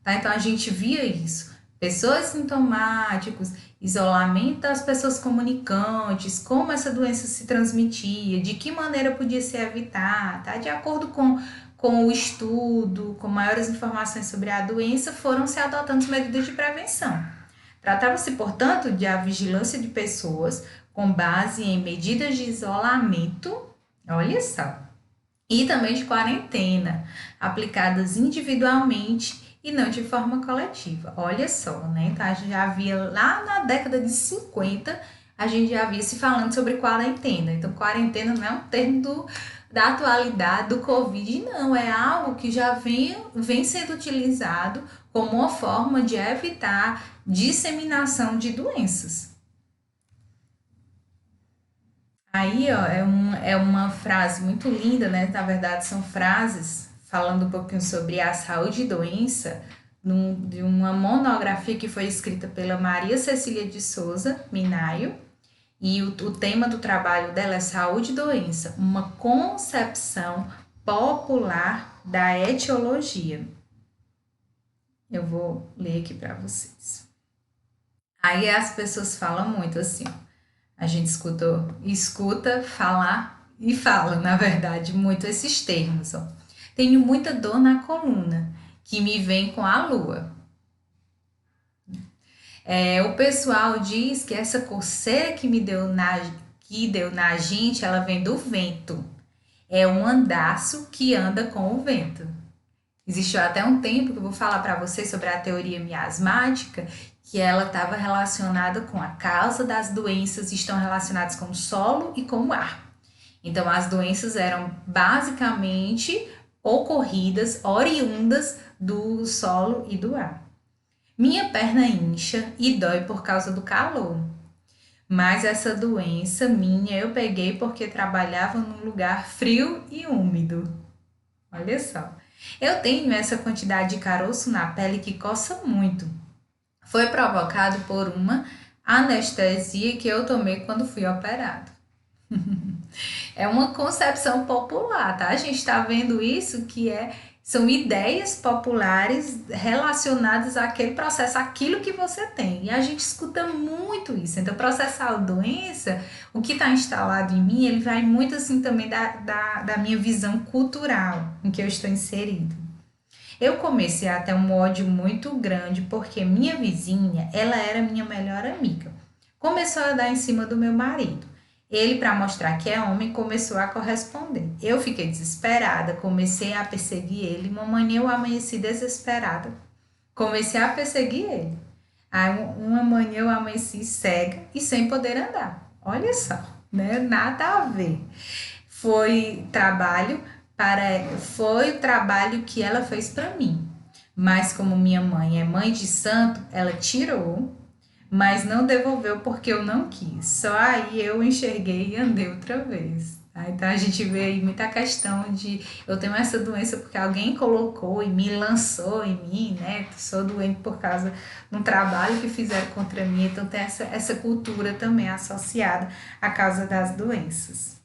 Tá? Então a gente via isso. Pessoas sintomáticos, isolamento das pessoas comunicantes, como essa doença se transmitia, de que maneira podia ser evitada, tá? De acordo com o estudo, com maiores informações sobre a doença, foram se adotando medidas de prevenção. Tratava-se, portanto, de a vigilância de pessoas com base em medidas de isolamento, olha só, e também de quarentena, aplicadas individualmente e não de forma coletiva. Olha só, né? Então, a gente já havia lá na década de 50, a gente já havia se falando sobre quarentena. Então, quarentena não é um termo da atualidade do Covid, não. É algo que já vem sendo utilizado como uma forma de evitar disseminação de doenças. Aí, ó, é uma frase muito linda, né? Na verdade, são frases falando um pouquinho sobre a saúde e doença, de uma monografia que foi escrita pela Maria Cecília de Souza Minayo, e o tema do trabalho dela é Saúde e Doença, uma concepção popular da etiologia. Eu vou ler aqui para vocês. Aí as pessoas falam muito assim, a gente escuta falar e fala, na verdade, muito esses termos. Ó. Tenho muita dor na coluna, que me vem com a lua. O pessoal diz que essa coceira que deu na gente, ela vem do vento. É um andaço que anda com o vento. Existiu até um tempo que eu vou falar para vocês sobre a teoria miasmática, que ela estava relacionada com a causa das doenças, estão relacionadas com o solo e com o ar. Então, as doenças eram basicamente ocorridas, oriundas do solo e do ar. Minha perna incha e dói por causa do calor. Mas essa doença minha eu peguei porque trabalhava num lugar frio e úmido. Olha só. Eu tenho essa quantidade de caroço na pele que coça muito. Foi provocado por uma anestesia que eu tomei quando fui operado. É uma concepção popular, tá? A gente está vendo isso são ideias populares relacionadas àquele processo, aquilo que você tem. E a gente escuta muito isso. Então, processar a doença, o que está instalado em mim, ele vai muito assim também da minha visão cultural em que eu estou inserido. Eu comecei a ter um ódio muito grande porque minha vizinha, ela era minha melhor amiga. Começou a dar em cima do meu marido. Ele, para mostrar que é homem, começou a corresponder. Eu fiquei desesperada, comecei a perseguir ele. Uma manhã eu amanheci desesperada. Comecei a perseguir ele. Aí, uma manhã eu amanheci cega e sem poder andar. Olha só, né? Nada a ver. Foi o trabalho que ela fez para mim. Mas como minha mãe é mãe de santo, ela tirou, mas não devolveu porque eu não quis. Só aí eu enxerguei e andei outra vez. Tá? Então a gente vê aí muita questão de eu tenho essa doença porque alguém colocou e me lançou em mim, né? Sou doente por causa de um trabalho que fizeram contra mim. Então tem essa cultura também associada à causa das doenças.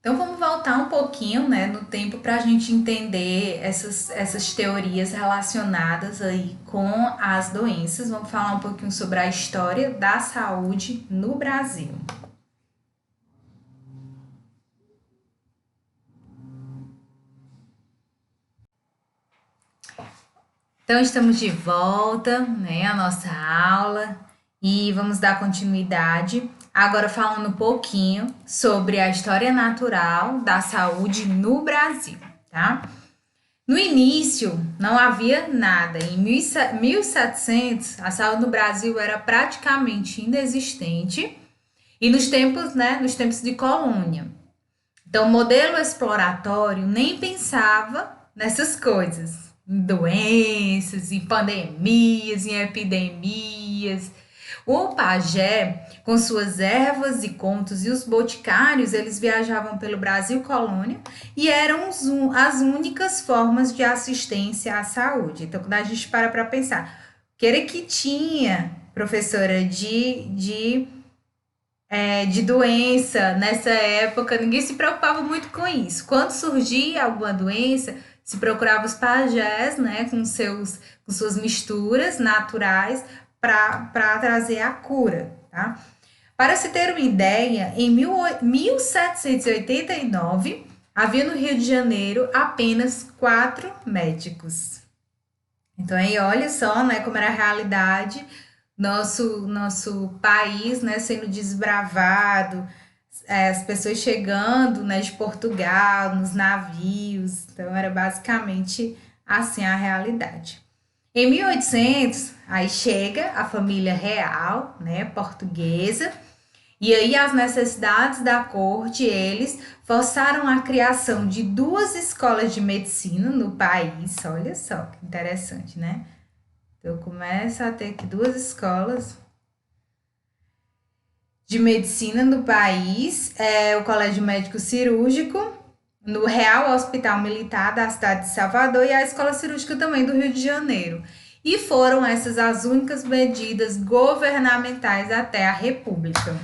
Então vamos voltar voltar um pouquinho, né, no tempo para a gente entender essas teorias relacionadas aí com as doenças. Vamos falar um pouquinho sobre a história da saúde no Brasil. Então, estamos de volta, né, à nossa aula e vamos dar continuidade. Agora, falando um pouquinho sobre a história natural da saúde no Brasil, tá? No início, não havia nada. Em 1700, a saúde no Brasil era praticamente inexistente e nos tempos de colônia. Então, o modelo exploratório nem pensava nessas coisas, em doenças, em pandemias, em epidemias. O pajé, com suas ervas e contos, e os boticários, eles viajavam pelo Brasil colônia e eram as únicas formas de assistência à saúde. Então, quando a gente para pensar, o que era que tinha, professora, de doença nessa época, ninguém se preocupava muito com isso. Quando surgia alguma doença, se procurava os pajés, né, com suas misturas naturais para trazer a cura, tá? Para se ter uma ideia, em 1789, havia no Rio de Janeiro apenas 4 médicos. Então aí olha só, né, como era a realidade, nosso país, né, sendo desbravado, as pessoas chegando, né, de Portugal, nos navios. Então era basicamente assim a realidade. Em 1800, aí chega a família real, né, portuguesa, e aí as necessidades da corte, eles forçaram a criação de 2 escolas de medicina no país. Olha só que interessante, né? Então começa a ter aqui 2 escolas de medicina no país, o Colégio Médico Cirúrgico, no Real Hospital Militar da cidade de Salvador e a Escola Cirúrgica também do Rio de Janeiro. E foram essas as únicas medidas governamentais até a República.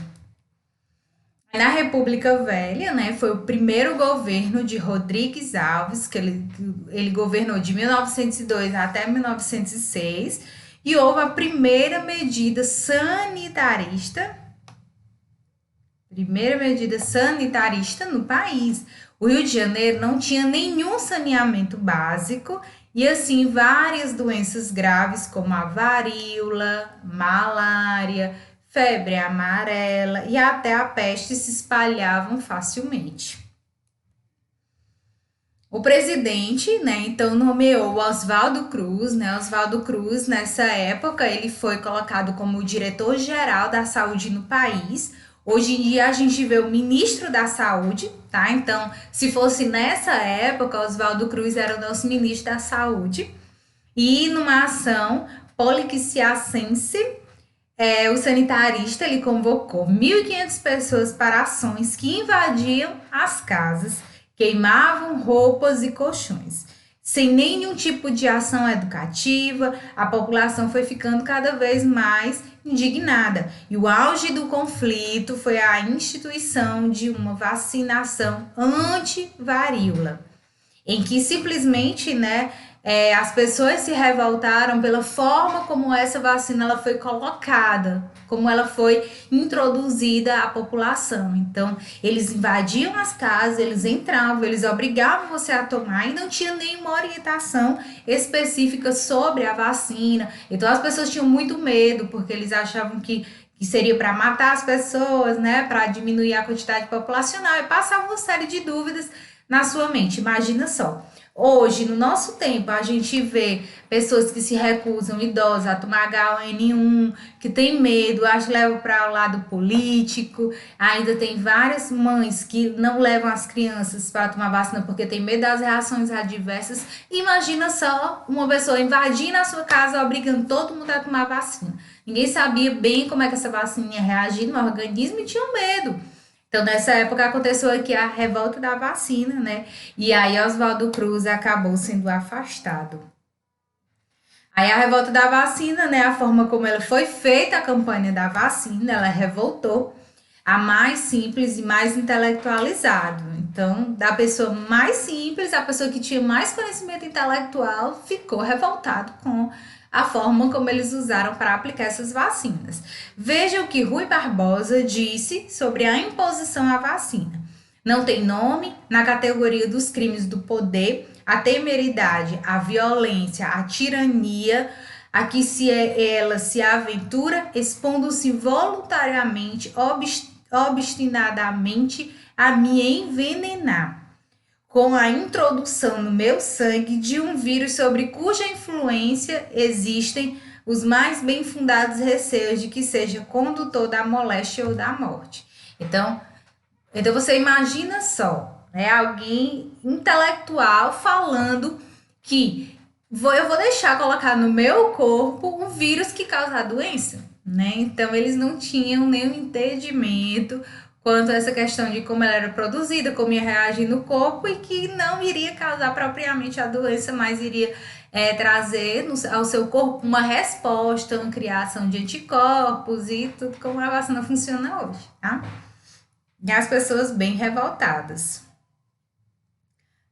Na República Velha, né, foi o primeiro governo de Rodrigues Alves, que ele governou de 1902 até 1906, e houve a primeira medida sanitarista no país. O Rio de Janeiro não tinha nenhum saneamento básico e assim várias doenças graves como a varíola, malária, febre amarela e até a peste se espalhavam facilmente. O presidente, né, então nomeou Oswaldo Cruz, né? Oswaldo Cruz, nessa época, ele foi colocado como diretor-geral da saúde no país. Hoje em dia a gente vê o ministro da saúde, tá? Então, se fosse nessa época, Oswaldo Cruz era o nosso ministro da saúde. E numa ação poliquiciacense, o sanitarista ele convocou 1.500 pessoas para ações que invadiam as casas, queimavam roupas e colchões. Sem nenhum tipo de ação educativa, a população foi ficando cada vez mais indignada. E o auge do conflito foi a instituição de uma vacinação anti-varíola, em que simplesmente, né, as pessoas se revoltaram pela forma como essa vacina ela foi colocada, como ela foi introduzida à população. Então, eles invadiam as casas, eles entravam, eles obrigavam você a tomar e não tinha nenhuma orientação específica sobre a vacina. Então, as pessoas tinham muito medo, porque eles achavam que seria para matar as pessoas, né, para diminuir a quantidade populacional, e passavam uma série de dúvidas na sua mente. Imagina só. Hoje, no nosso tempo, a gente vê pessoas que se recusam, idosos, a tomar H1N1, que tem medo, acho que levam para o lado político. Ainda tem várias mães que não levam as crianças para tomar vacina porque tem medo das reações adversas. Imagina só uma pessoa invadindo a sua casa, obrigando todo mundo a tomar vacina. Ninguém sabia bem como é que essa vacina ia reagir no organismo e tinha medo. Então, nessa época, aconteceu aqui a revolta da vacina, né? E aí, Oswaldo Cruz acabou sendo afastado. Aí, a revolta da vacina, né? A forma como ela foi feita a campanha da vacina, ela revoltou a mais simples e mais intelectualizado. Então, da pessoa mais simples, a pessoa que tinha mais conhecimento intelectual, ficou revoltado com a forma como eles usaram para aplicar essas vacinas. Veja o que Rui Barbosa disse sobre a imposição à vacina. Não tem nome na categoria dos crimes do poder, a temeridade, a violência, a tirania, a que ela se aventura, expondo-se voluntariamente, obstinadamente, a me envenenar, com a introdução no meu sangue de um vírus sobre cuja influência existem os mais bem fundados receios de que seja condutor da moléstia ou da morte. Então você imagina só, né, alguém intelectual falando que eu vou deixar colocar no meu corpo um vírus que causa a doença, né? Então eles não tinham nenhum entendimento quanto a essa questão de como ela era produzida, como ia reagir no corpo e que não iria causar propriamente a doença, mas iria trazer ao seu corpo uma resposta, uma criação de anticorpos e tudo como a vacina funciona hoje, tá? E as pessoas bem revoltadas.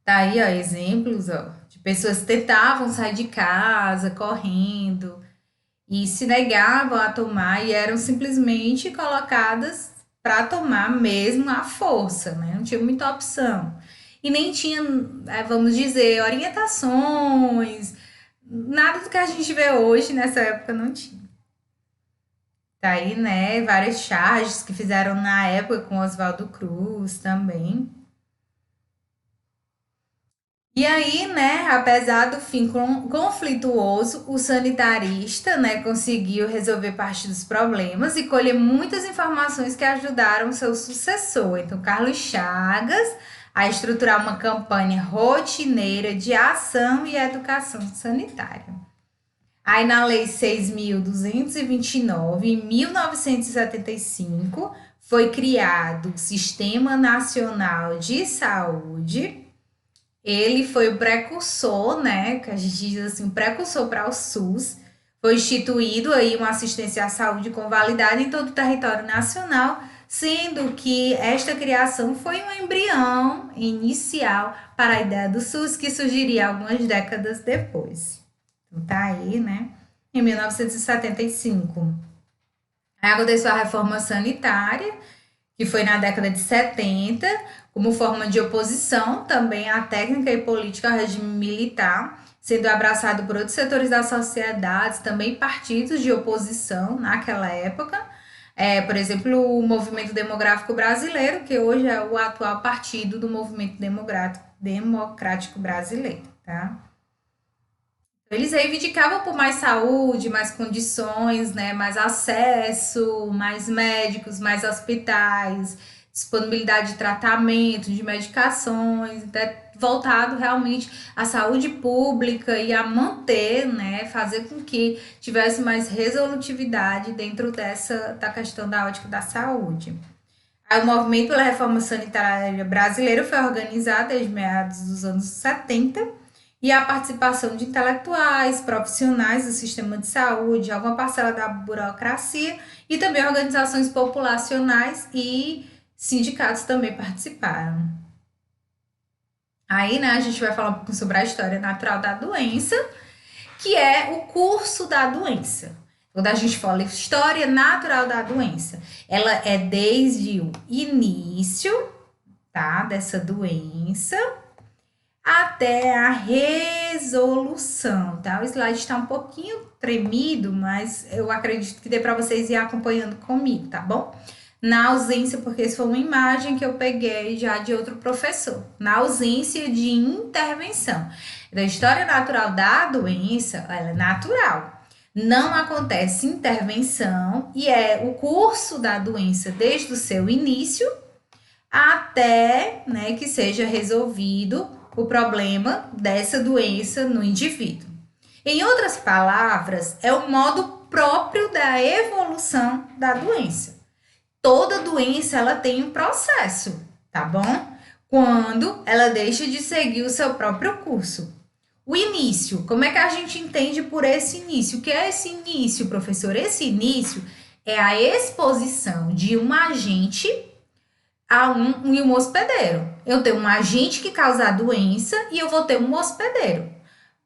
Tá aí, ó, exemplos, ó, de pessoas que tentavam sair de casa correndo e se negavam a tomar e eram simplesmente colocadas para tomar mesmo à força, né? Não tinha muita opção. E nem tinha, vamos dizer, orientações, nada do que a gente vê hoje nessa época não tinha. Tá aí, né, várias charges que fizeram na época com Oswaldo Cruz também. E aí, né, apesar do fim conflituoso, o sanitarista, né, conseguiu resolver parte dos problemas e colher muitas informações que ajudaram seu sucessor, então Carlos Chagas, a estruturar uma campanha rotineira de ação e educação sanitária. Aí na Lei 6.229, em 1975, foi criado o Sistema Nacional de Saúde. Ele foi o precursor, né, que a gente diz assim, precursor para o SUS. Foi instituído aí uma assistência à saúde com validade em todo o território nacional, sendo que esta criação foi um embrião inicial para a ideia do SUS, que surgiria algumas décadas depois. Então tá aí, né, em 1975. Aí aconteceu a reforma sanitária, que foi na década de 70, como forma de oposição também à técnica e política ao regime militar, sendo abraçado por outros setores da sociedade, também partidos de oposição naquela época. Por exemplo, o Movimento Demográfico Brasileiro, que hoje é o atual partido do Movimento Democrático Brasileiro, tá? Eles reivindicavam por mais saúde, mais condições, né, mais acesso, mais médicos, mais hospitais, disponibilidade de tratamento, de medicações, voltado realmente à saúde pública e a manter, né, fazer com que tivesse mais resolutividade dentro da questão da ótica da saúde. Aí, o movimento pela reforma sanitária brasileira foi organizado desde meados dos anos 70, e a participação de intelectuais, profissionais do sistema de saúde, alguma parcela da burocracia e também organizações populacionais e sindicatos também participaram. Aí, né, a gente vai falar um pouco sobre a história natural da doença, que é o curso da doença. Quando a gente fala história natural da doença, ela é desde o início, tá, dessa doença, até a resolução, tá? O slide está um pouquinho tremido, mas eu acredito que dê para vocês ir acompanhando comigo, tá bom? Na ausência, porque isso foi uma imagem que eu peguei já de outro professor. Na ausência de intervenção. Da história natural da doença, ela é natural. Não acontece intervenção e é o curso da doença desde o seu início até, né, que seja resolvido o problema dessa doença no indivíduo. Em outras palavras, é o modo próprio da evolução da doença. Toda doença ela tem um processo, tá bom? Quando ela deixa de seguir o seu próprio curso. O início, como é que a gente entende por esse início? O que é esse início, professor? Esse início é a exposição de um agente a um hospedeiro. eu tenho um agente que causa a doença e eu vou ter um hospedeiro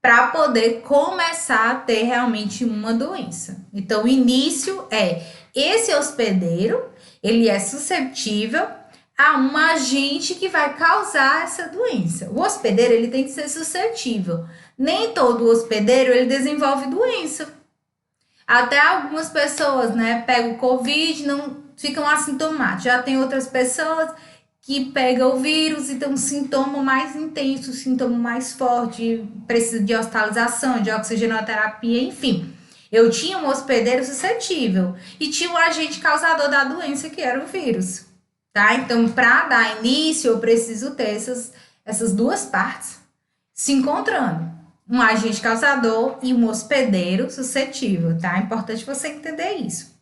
para poder começar a ter realmente uma doença. Então, o início é esse hospedeiro, ele é suscetível a um agente que vai causar essa doença. O hospedeiro, ele tem que ser suscetível. Nem todo hospedeiro, ele desenvolve doença. Até algumas pessoas, né, pegam o Covid, não ficam assintomáticos. Já tem outras pessoas que pegam o vírus e tem um sintoma mais intenso, um sintoma mais forte, precisa de hospitalização, de oxigenoterapia, enfim. Eu tinha um hospedeiro suscetível e tinha um agente causador da doença, que era o vírus, tá? Então, para dar início, eu preciso ter essas duas partes se encontrando. Um agente causador e um hospedeiro suscetível, tá? É importante você entender isso.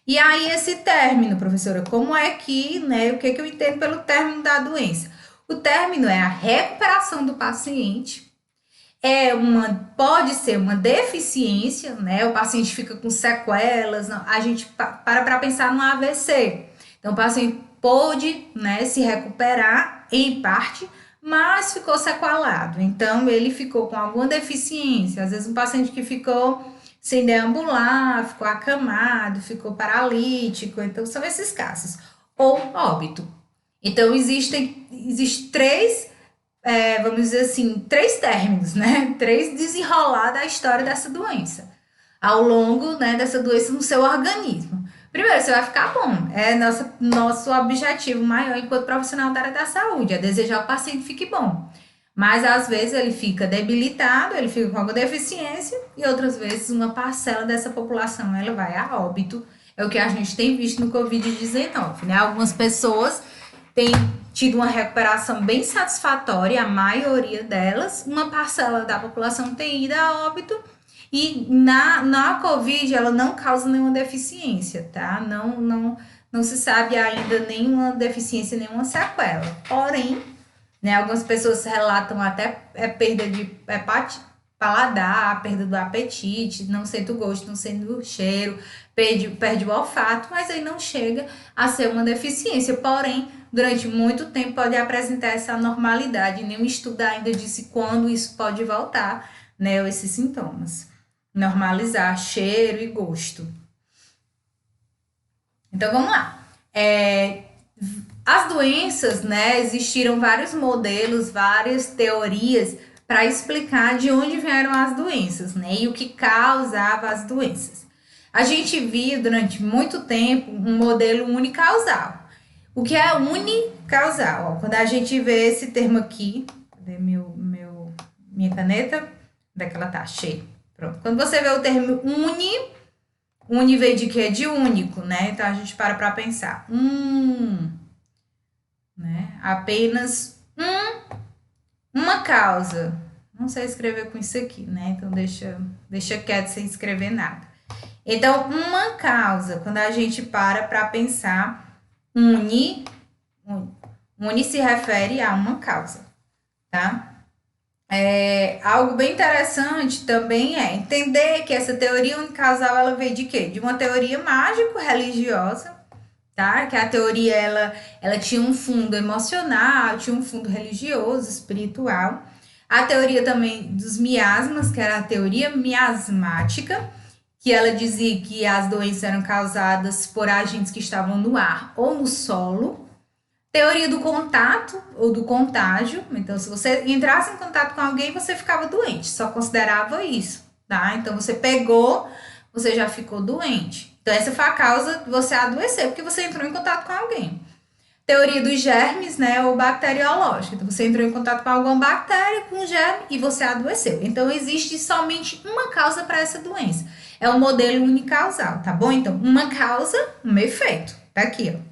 E aí, esse término, professora, como é que, né, o que eu entendo pelo término da doença? O término é a recuperação do paciente, pode ser uma deficiência, né? O paciente fica com sequelas, a gente para pensar no AVC. Então, o paciente pôde, né, se recuperar em parte, mas ficou sequelado. Então, ele ficou com alguma deficiência. Às vezes, um paciente que ficou sem deambular, ficou acamado, ficou paralítico. Então, são esses casos. Ou óbito. Então, existem três, vamos dizer assim, três términos, né? Três desenrolar da história dessa doença. Ao longo, né, dessa doença no seu organismo. Primeiro, você vai ficar bom. É nosso objetivo maior enquanto profissional da área da saúde, é desejar que o paciente fique bom. Mas, às vezes, ele fica debilitado, ele fica com alguma deficiência, e outras vezes uma parcela dessa população, ela vai a óbito. É o que a gente tem visto no Covid-19, né? Algumas pessoas têm tido uma recuperação bem satisfatória, a maioria delas, uma parcela da população tem ido a óbito, e na Covid, ela não causa nenhuma deficiência, tá? Não se sabe ainda nenhuma deficiência, nenhuma sequela. Porém, né, algumas pessoas relatam até perda de paladar, perda do apetite, não sente o gosto, não sente o cheiro, perde o olfato, mas aí não chega a ser uma deficiência. Porém, durante muito tempo pode apresentar essa anormalidade. Nenhum estudo ainda disse quando isso pode voltar, né, esses sintomas. Normalizar cheiro e gosto. Então, vamos lá. As doenças, né, existiram vários modelos, várias teorias para explicar de onde vieram as doenças, né, e o que causava as doenças. A gente viu durante muito tempo um modelo unicausal. O que é unicausal? Ó, quando a gente vê esse termo aqui, cadê minha caneta? Onde é que ela tá? Cheia. Pronto. Quando você vê o termo uni veio de quê? De único, né? Então, a gente para pensar. Né? Apenas uma causa. Não sei escrever com isso aqui, né? Então, deixa quieto sem escrever nada. Então, uma causa, quando a gente para pensar, uni se refere a uma causa, tá? Algo bem interessante também é entender que essa teoria unicausal, ela veio de quê? De uma teoria mágico-religiosa, tá? Que a teoria, ela tinha um fundo emocional, tinha um fundo religioso, espiritual. A teoria também dos miasmas, que era a teoria miasmática, que ela dizia que as doenças eram causadas por agentes que estavam no ar ou no solo. Teoria do contato ou do contágio. Então, se você entrasse em contato com alguém, você ficava doente. Só considerava isso, tá? Então, você pegou, você já ficou doente. Então, essa foi a causa de você adoecer, porque você entrou em contato com alguém. Teoria dos germes, né, ou bacteriológica. Então, você entrou em contato com alguma bactéria, com germe, e você adoeceu. Então, existe somente uma causa para essa doença. É o modelo unicausal, tá bom? Então, uma causa, um efeito. Tá aqui, ó.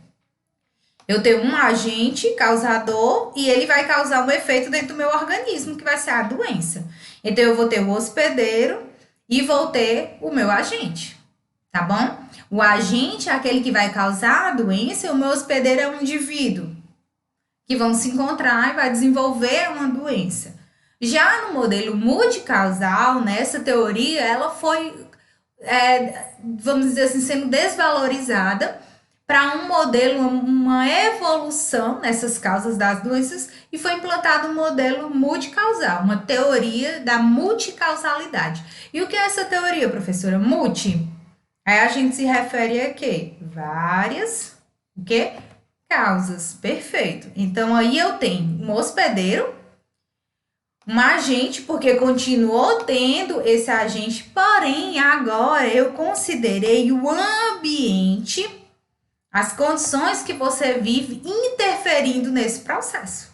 Eu tenho um agente causador e ele vai causar um efeito dentro do meu organismo, que vai ser a doença. Então, eu vou ter o hospedeiro e vou ter o meu agente, tá bom? O agente é aquele que vai causar a doença e o meu hospedeiro é um indivíduo que vão se encontrar e vai desenvolver uma doença. Já no modelo multicausal, nessa teoria, ela foi, vamos dizer assim, sendo desvalorizada, para um modelo, uma evolução nessas causas das doenças e foi implantado um modelo multicausal, uma teoria da multicausalidade. E o que é essa teoria, professora? Multi. Aí a gente se refere a quê? Várias, o quê? Causas. Perfeito. Então aí eu tenho um hospedeiro, um agente, porque continuou tendo esse agente, porém agora eu considerei o ambiente, as condições que você vive interferindo nesse processo.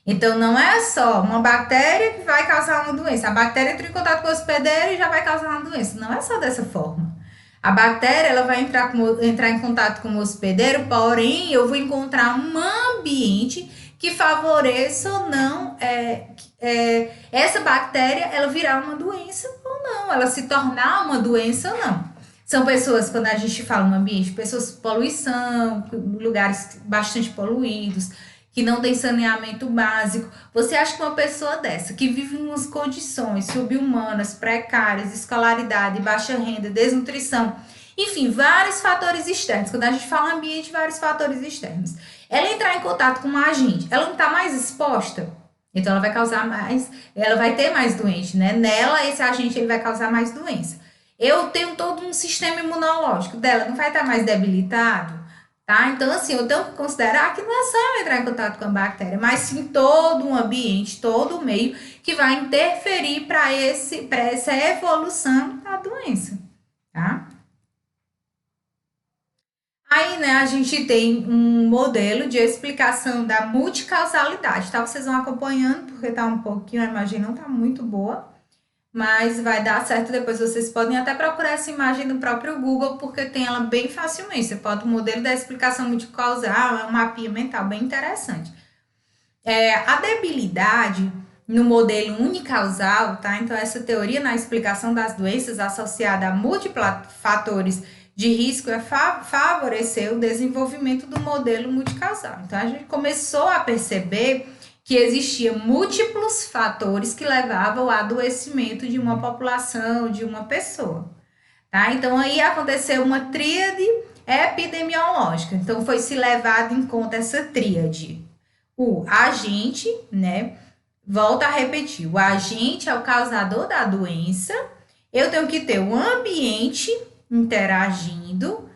Então, não é só uma bactéria que vai causar uma doença. A bactéria entra em contato com o hospedeiro e já vai causar uma doença. Não é só dessa forma. A bactéria ela vai entrar em contato com o hospedeiro, porém, eu vou encontrar um ambiente que favoreça ou não essa bactéria ela virar uma doença ou não, ela se tornar uma doença ou não. São pessoas, quando a gente fala no ambiente, pessoas com poluição, lugares bastante poluídos, que não tem saneamento básico. Você acha que uma pessoa dessa, que vive em umas condições subhumanas, precárias, escolaridade, baixa renda, desnutrição, enfim, vários fatores externos. Quando a gente fala ambiente, vários fatores externos. Ela entrar em contato com uma agente, ela não está mais exposta? Então, ela vai causar mais, ela vai ter mais doente, né? Nela, esse agente ele vai causar mais doença. Eu tenho todo um sistema imunológico dela, não vai estar mais debilitado, tá? Então, assim, eu tenho que considerar que não é só eu entrar em contato com a bactéria, mas sim todo um ambiente, todo o meio que vai interferir para essa evolução da doença, tá? Aí, né, a gente tem um modelo de explicação da multicausalidade, tá? Vocês vão acompanhando, porque tá um pouquinho, a imagem não tá muito boa, mas vai dar certo depois. Vocês podem até procurar essa imagem no próprio Google, porque tem ela bem facilmente. Você pode, o modelo da explicação multicausal é um mapinha mental bem interessante. A debilidade no modelo unicausal, tá? Então, essa teoria na explicação das doenças associada a múltiplos fatores de risco favorecer o desenvolvimento do modelo multicausal. Então, a gente começou a perceber que existiam múltiplos fatores que levavam ao adoecimento de uma população, de uma pessoa, tá? Então, aí aconteceu uma tríade epidemiológica. Então, foi se levado em conta essa tríade. O agente, né? Volto a repetir, o agente é o causador da doença, eu tenho que ter o ambiente interagindo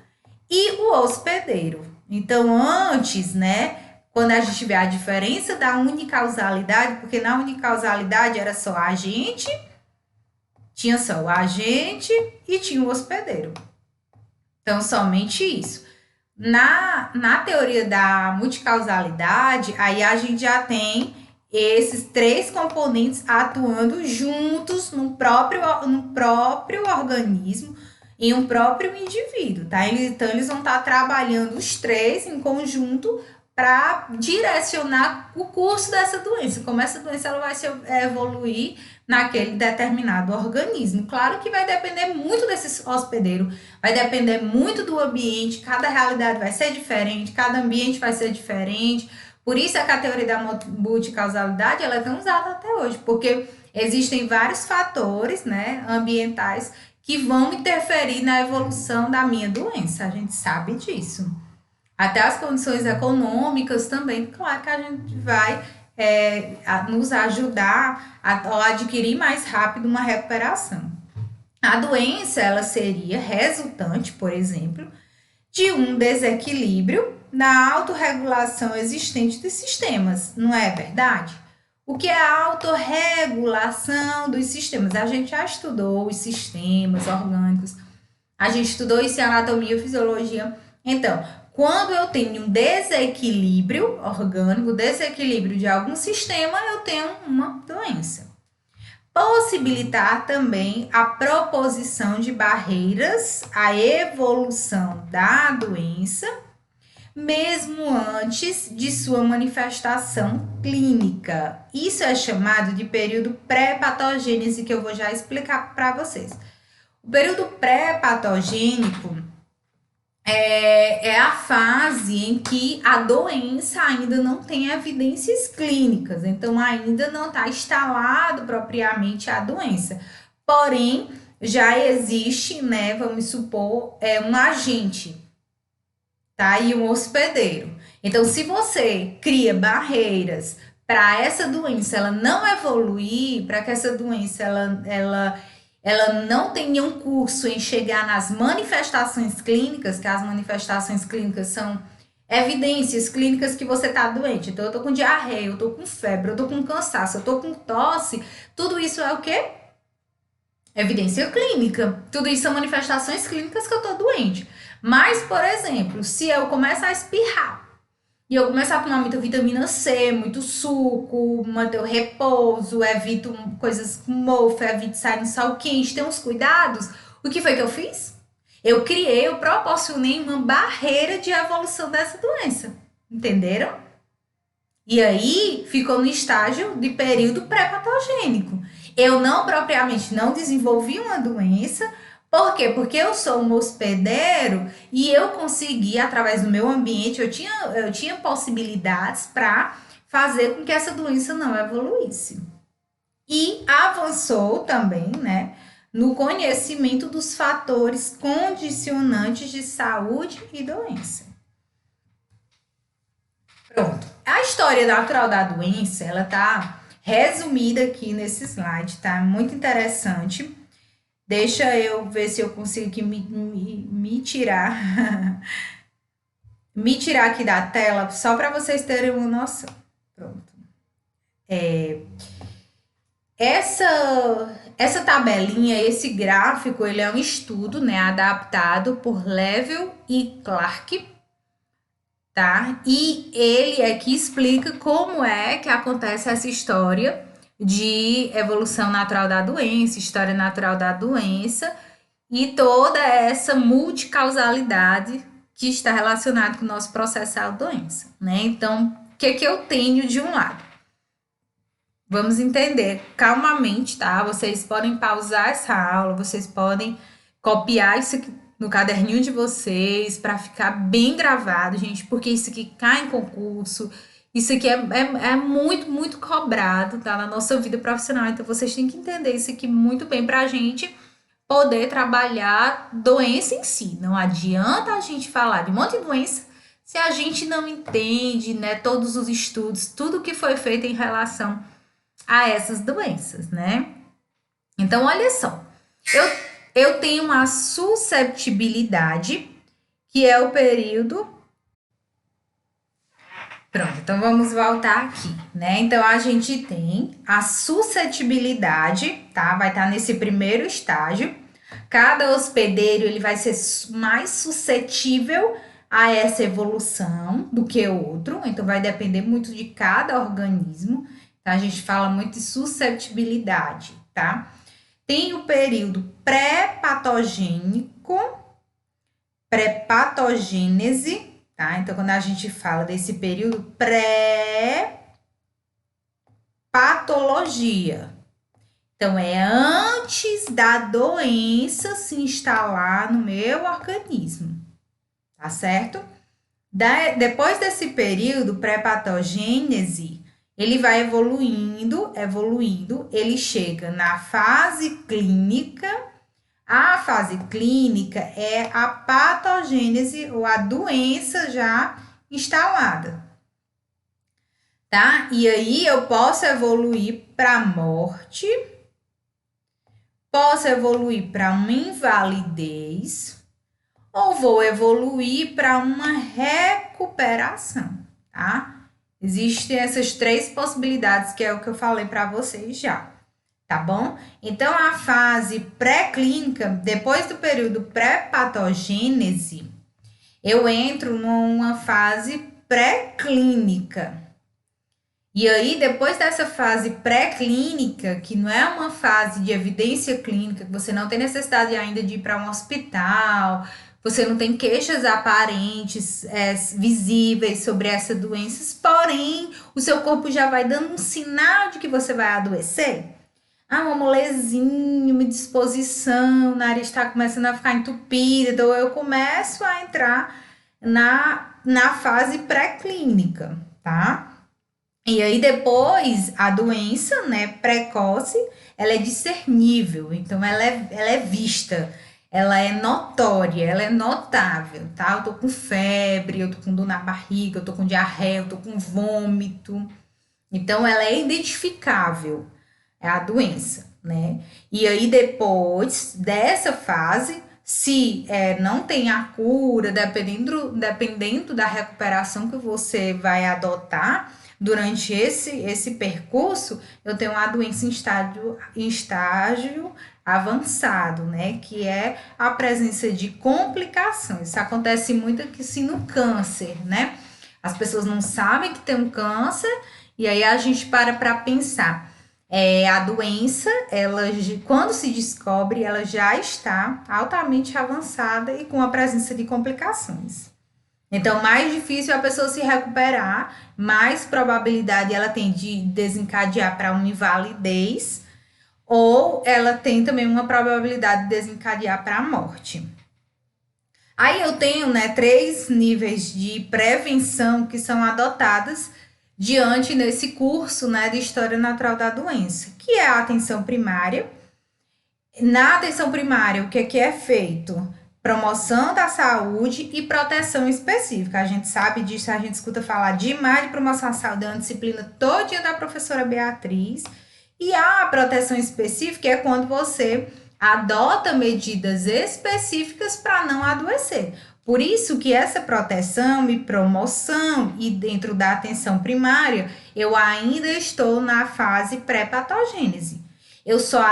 e o hospedeiro. Então, antes, né, quando a gente vê a diferença da unicausalidade, porque na unicausalidade era só agente, tinha só o agente e tinha o hospedeiro. Então, somente isso. Na teoria da multicausalidade, aí a gente já tem esses três componentes atuando juntos no próprio organismo, em um próprio indivíduo, tá? Então, eles vão estar trabalhando os três em conjunto para direcionar o curso dessa doença, como essa doença ela vai se evoluir naquele determinado organismo. Claro que vai depender muito desse hospedeiro, vai depender muito do ambiente, cada realidade vai ser diferente, cada ambiente vai ser diferente. Por isso é que a teoria da multicausalidade ela é tão usada até hoje, porque existem vários fatores, né, ambientais que vão interferir na evolução da minha doença. A gente sabe disso. Até as condições econômicas também, claro que a gente vai nos ajudar a adquirir mais rápido uma recuperação. A doença, ela seria resultante, por exemplo, de um desequilíbrio na autorregulação existente dos sistemas, não é verdade? O que é a autorregulação dos sistemas? A gente já estudou os sistemas orgânicos, a gente estudou isso em anatomia e fisiologia. Então, quando eu tenho um desequilíbrio orgânico, desequilíbrio de algum sistema, eu tenho uma doença. Possibilitar também a proposição de barreiras à evolução da doença, mesmo antes de sua manifestação clínica. Isso é chamado de período pré-patogênese, que eu vou já explicar para vocês. O período pré-patogênico é a fase em que a doença ainda não tem evidências clínicas, então ainda não está instalado propriamente a doença. Porém, já existe, né, vamos supor, um agente. tá? E um hospedeiro. Então, se você cria barreiras para essa doença ela não evoluir, para que essa doença ela não tenha um curso em chegar nas manifestações clínicas, que as manifestações clínicas são evidências clínicas que você está doente. Então, eu tô com diarreia, eu tô com febre, eu tô com cansaço, eu tô com tosse. Tudo isso é o quê? Evidência clínica. Tudo isso são manifestações clínicas que eu tô doente. Mas, por exemplo, se eu começar a espirrar e eu começar a tomar muita vitamina C, muito suco, manter o repouso, evito coisas com mofo, evito sair no sol quente, ter uns cuidados, o que foi que eu fiz? Eu proporcionei uma barreira de evolução dessa doença. Entenderam? E aí ficou no estágio de período pré-patogênico. Eu não propriamente não desenvolvi uma doença. Por quê? Porque eu sou um hospedeiro e eu consegui, através do meu ambiente, eu tinha possibilidades para fazer com que essa doença não evoluísse. E avançou também, né, no conhecimento dos fatores condicionantes de saúde e doença. Pronto. A história natural da doença, ela tá resumida aqui nesse slide, tá? Muito interessante. Deixa eu ver se eu consigo aqui me tirar. Me tirar aqui da tela, só para vocês terem uma noção. Pronto. Essa tabelinha, esse gráfico, ele é um estudo, né, adaptado por Level e Clark, tá? E ele é que explica como é que acontece essa história de evolução natural da doença, história natural da doença e toda essa multicausalidade que está relacionada com o nosso processo da doença, né? Então, o que eu tenho de um lado? Vamos entender calmamente, tá? Vocês podem pausar essa aula, vocês podem copiar isso aqui no caderninho de vocês para ficar bem gravado, gente, porque isso aqui cai em concurso, isso aqui é muito, muito cobrado, tá? Na nossa vida profissional. Então, vocês têm que entender isso aqui muito bem pra gente poder trabalhar doença em si. Não adianta a gente falar de um monte de doença se a gente não entende, né, todos os estudos, tudo que foi feito em relação a essas doenças, né? Então, olha só, eu tenho uma susceptibilidade, que é o período. Pronto, então vamos voltar aqui, né? Então, a gente tem a suscetibilidade, tá? Vai estar nesse primeiro estágio. Cada hospedeiro, ele vai ser mais suscetível a essa evolução do que o outro. Então, vai depender muito de cada organismo. Tá? A gente fala muito de susceptibilidade, tá? Tem o período pré-patogênico, pré-patogênese, tá? Então, quando a gente fala desse período pré-patologia, então é antes da doença se instalar no meu organismo, tá certo? Depois desse período pré-patogênese, ele vai evoluindo, ele chega na fase clínica. A fase clínica é a patogênese ou a doença já instalada, tá? E aí eu posso evoluir para morte, posso evoluir para uma invalidez, ou vou evoluir para uma recuperação, tá? Existem essas três possibilidades, que é o que eu falei para vocês já, tá bom? Então, a fase pré-clínica, depois do período pré-patogênese, eu entro numa fase pré-clínica. E aí, depois dessa fase pré-clínica, que não é uma fase de evidência clínica, que você não tem necessidade ainda de ir para um hospital, você não tem queixas aparentes, visíveis sobre essa doença, porém, o seu corpo já vai dando um sinal de que você vai adoecer. Uma molezinha, uma disposição, o nariz está começando a ficar entupido, então eu começo a entrar na fase pré-clínica, tá? E aí depois a doença, né, precoce, ela é discernível, então ela é vista. ela é notória, ela é notável, tá? Eu tô com febre, eu tô com dor na barriga, eu tô com diarreia, eu tô com vômito. Então, ela é identificável, é a doença, né? E aí, depois dessa fase, se não tem a cura, dependendo da recuperação que você vai adotar durante esse percurso, eu tenho uma doença em estágio avançado, né? Que é a presença de complicações. Isso acontece muito aqui, sim, no câncer, né? As pessoas não sabem que tem um câncer e aí a gente para pensar. A doença, quando se descobre, ela já está altamente avançada e com a presença de complicações. Então, mais difícil é a pessoa se recuperar, mais probabilidade ela tem de desencadear para uma invalidez, ou ela tem também uma probabilidade de desencadear para a morte. Aí eu tenho, né, 3 níveis de prevenção que são adotadas diante nesse curso, né, de História Natural da Doença, que é a atenção primária. Na atenção primária, o que é feito? Promoção da saúde e proteção específica. A gente sabe disso, a gente escuta falar demais de promoção à saúde, é uma disciplina todinha da professora Beatriz. E a proteção específica é quando você adota medidas específicas para não adoecer. Por isso que essa proteção e promoção e dentro da atenção primária, eu ainda estou na fase pré-patogênese. Eu só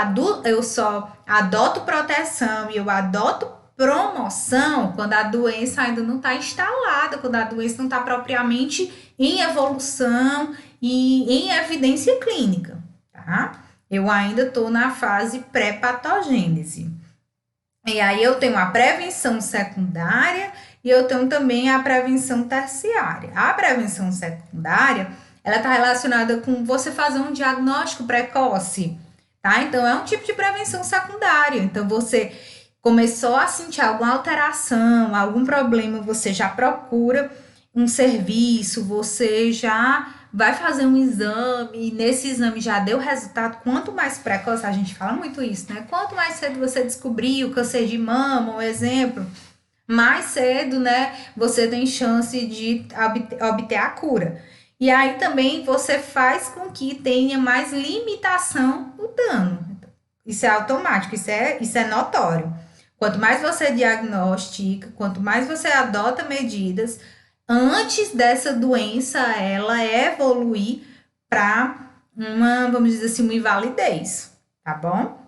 adoto proteção e eu adoto promoção quando a doença ainda não está instalada, quando a doença não está propriamente em evolução e em evidência clínica, tá? Eu ainda estou na fase pré-patogênese. E aí eu tenho a prevenção secundária e eu tenho também a prevenção terciária. A prevenção secundária, ela está relacionada com você fazer um diagnóstico precoce, tá? Então, é um tipo de prevenção secundária. Então, você começou a sentir alguma alteração, algum problema, você já procura um serviço, você já vai fazer um exame, e nesse exame já deu resultado. Quanto mais precoce, a gente fala muito isso, né? Quanto mais cedo você descobrir o câncer de mama, um exemplo, mais cedo, né, você tem chance de obter a cura. E aí também você faz com que tenha mais limitação no dano. Isso é automático, isso é notório. Quanto mais você diagnostica, quanto mais você adota medidas, antes dessa doença ela evoluir para uma, vamos dizer assim, uma invalidez, tá bom?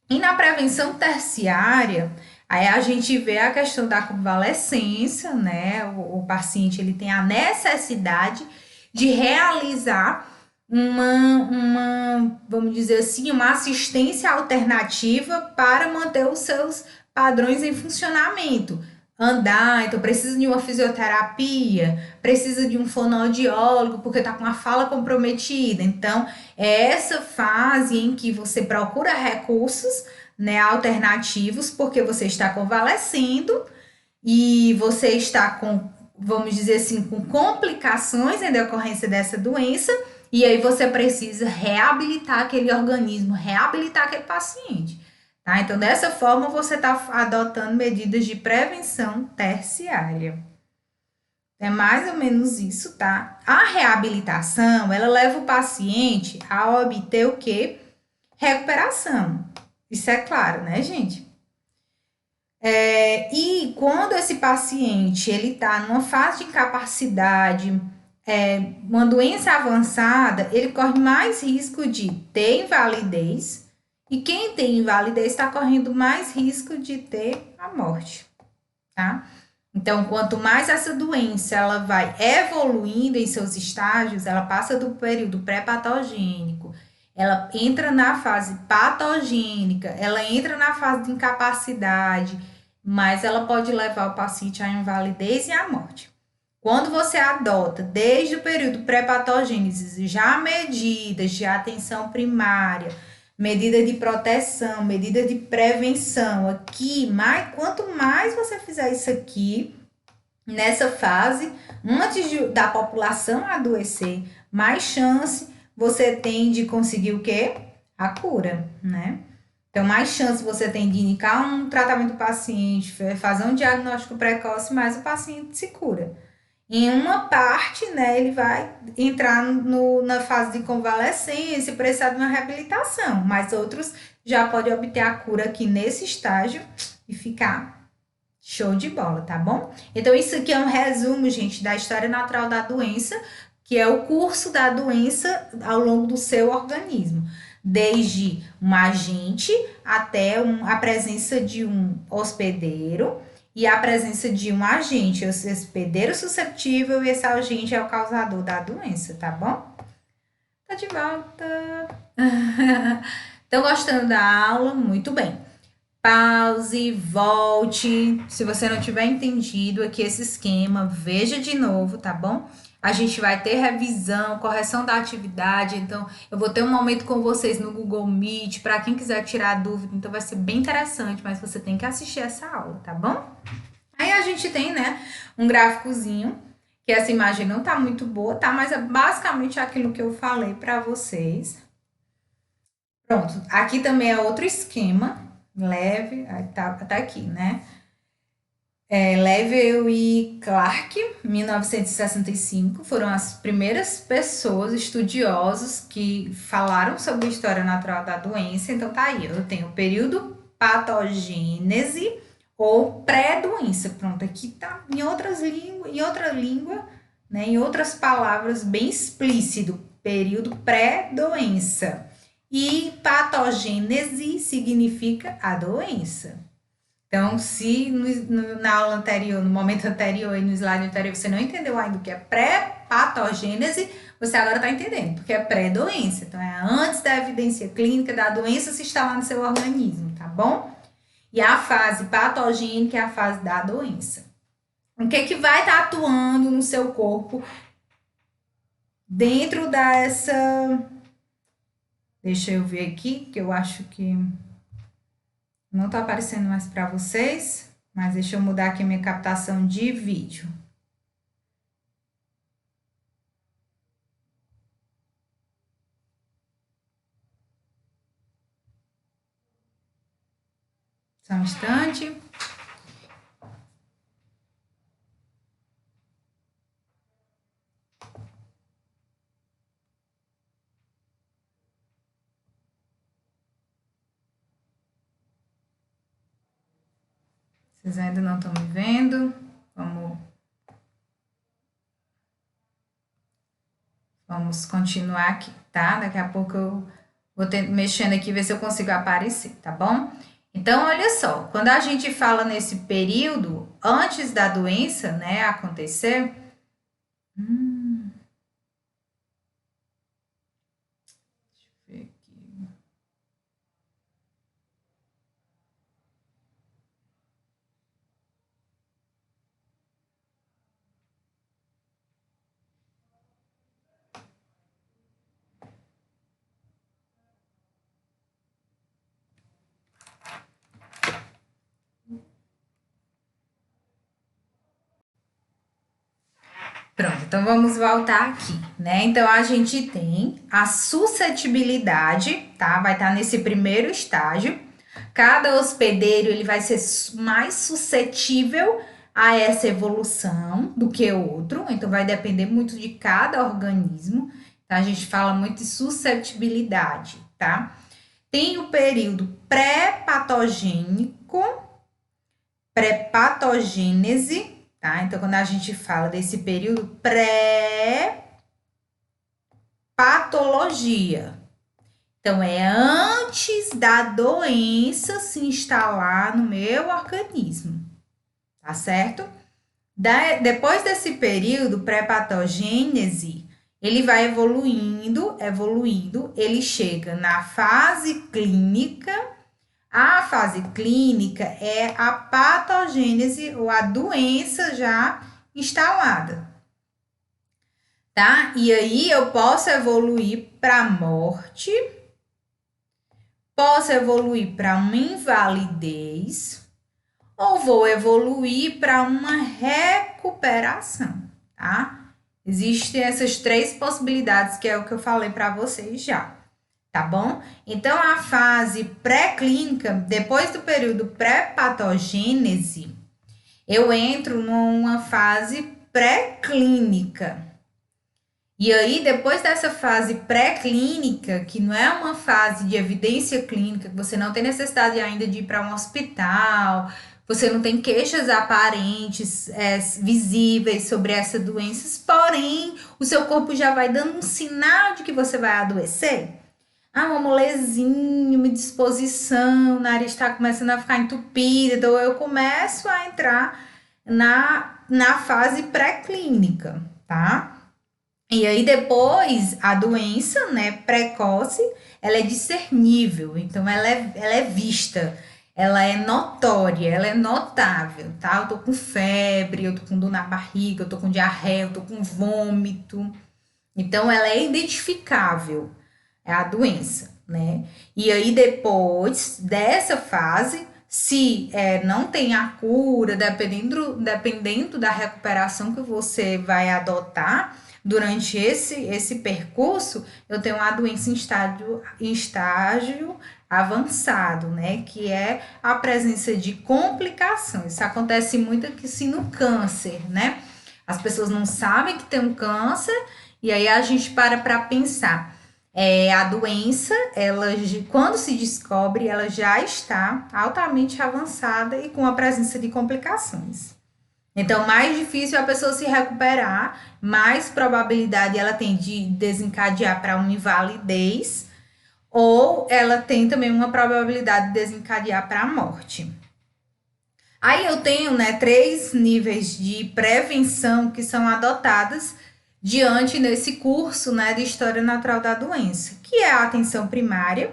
E na prevenção terciária, aí a gente vê a questão da convalescência, né? O paciente ele tem a necessidade de realizar vamos dizer assim, uma assistência alternativa para manter os seus padrões em funcionamento. Andar, então precisa de uma fisioterapia, precisa de um fonoaudiólogo, porque está com a fala comprometida. Então, é essa fase em que você procura recursos, né, alternativos, porque você está convalescendo e você está com, vamos dizer assim, com complicações em decorrência dessa doença, e aí você precisa reabilitar aquele organismo, reabilitar aquele paciente. Tá? Então, dessa forma, você está adotando medidas de prevenção terciária. É mais ou menos isso, tá? A reabilitação, ela leva o paciente a obter o quê? Recuperação. Isso é claro, né, gente? E quando esse paciente ele está numa fase de incapacidade, uma doença avançada, ele corre mais risco de ter invalidez, e quem tem invalidez está correndo mais risco de ter a morte, tá? Então, quanto mais essa doença ela vai evoluindo em seus estágios, ela passa do período pré-patogênico, ela entra na fase patogênica, ela entra na fase de incapacidade, mas ela pode levar o paciente à invalidez e à morte. Quando você adota, desde o período pré-patogênese, já medidas de atenção primária, medida de proteção, medida de prevenção, aqui, quanto mais você fizer isso aqui, nessa fase, antes da população adoecer, mais chance você tem de conseguir o quê? A cura, né? Então, mais chance você tem de indicar um tratamento do paciente, fazer um diagnóstico precoce, mais o paciente se cura. Em uma parte, né, ele vai entrar na fase de convalescência e precisar de uma reabilitação, mas outros já podem obter a cura aqui nesse estágio e ficar show de bola, tá bom? Então, isso aqui é um resumo, gente, da história natural da doença, que é o curso da doença ao longo do seu organismo, desde um agente até a presença de um hospedeiro e a presença de um agente, esse hospedeiro susceptível e esse agente é o causador da doença, tá bom? Tá de volta! Estão gostando da aula? Muito bem. Pause, volte. Se você não tiver entendido aqui esse esquema, veja de novo, tá bom? A gente vai ter revisão, correção da atividade, então eu vou ter um momento com vocês no Google Meet, para quem quiser tirar dúvida, então vai ser bem interessante, mas você tem que assistir essa aula, tá bom? Aí a gente tem, né, um gráficozinho, que essa imagem não tá muito boa, tá? Mas é basicamente aquilo que eu falei para vocês. Pronto, aqui também é outro esquema, Leve, tá aqui, né? Level e Clark, 1965, foram as primeiras pessoas estudiosos que falaram sobre a história natural da doença. Então tá aí, eu tenho o período patogênese ou pré-doença. Pronto, aqui tá em outra língua, né? Em outras palavras, bem explícito, período pré-doença. E patogênese significa a doença. Então, se na aula anterior, no momento anterior e no slide anterior, você não entendeu ainda o que é pré-patogênese, você agora está entendendo, porque é pré-doença. Então, é antes da evidência clínica da doença se instalar no seu organismo, tá bom? E a fase patogênica é a fase da doença. O que é que vai estar atuando no seu corpo dentro dessa... Deixa eu ver aqui, que eu acho que não está aparecendo mais para vocês, mas deixa eu mudar aqui minha captação de vídeo. Só um instante. Vocês ainda não estão me vendo? Vamos continuar aqui, tá? Daqui a pouco eu vou mexendo aqui, ver se eu consigo aparecer, tá bom? Então, olha só, quando a gente fala nesse período antes da doença, né, acontecer... Deixa eu ver aqui. Pronto, então vamos voltar aqui, né? Então a gente tem a suscetibilidade, tá? Vai estar nesse primeiro estágio. Cada hospedeiro ele vai ser mais suscetível a essa evolução do que o outro, então vai depender muito de cada organismo. Então a gente fala muito de suscetibilidade, tá? Tem o período pré-patogênico, pré-patogênese, tá? Então, quando a gente fala desse período pré-patologia, então é antes da doença se instalar no meu organismo, tá certo? Depois desse período pré-patogênese, ele vai evoluindo, ele chega na fase clínica. A fase clínica é a patogênese ou a doença já instalada, tá? E aí eu posso evoluir para morte, posso evoluir para uma invalidez ou vou evoluir para uma recuperação, tá? Existem essas três possibilidades que é o que eu falei para vocês já. tá bom? Então, a fase pré-clínica, depois do período pré-patogênese, eu entro numa fase pré-clínica. E aí, depois dessa fase pré-clínica, que não é uma fase de evidência clínica, que você não tem necessidade ainda de ir para um hospital, você não tem queixas aparentes, visíveis sobre essas doenças, porém, o seu corpo já vai dando um sinal de que você vai adoecer. Ah, uma molezinha, uma disposição, o nariz está começando a ficar entupido, então eu começo a entrar na fase pré-clínica, tá? E aí depois a doença, né, precoce, ela é discernível, então ela é vista, ela é notória, ela é notável, tá? Eu tô com febre, eu tô com dor na barriga, eu tô com diarreia, eu tô com vômito. Então ela é identificável, é a doença, né? E aí depois dessa fase, se não tem a cura, dependendo da recuperação que você vai adotar, durante esse percurso, eu tenho uma doença em estágio avançado, né? Que é a presença de complicações. Isso acontece muito aqui sim no câncer, né? As pessoas não sabem que tem um câncer, e aí a gente para pensar. A doença, quando se descobre, ela já está altamente avançada e com a presença de complicações. Então, mais difícil a pessoa se recuperar, mais probabilidade ela tem de desencadear para uma invalidez, ou ela tem também uma probabilidade de desencadear para a morte. Aí eu tenho, né, 3 níveis de prevenção que são adotadas diante desse curso, né, de História Natural da Doença, que é a atenção primária.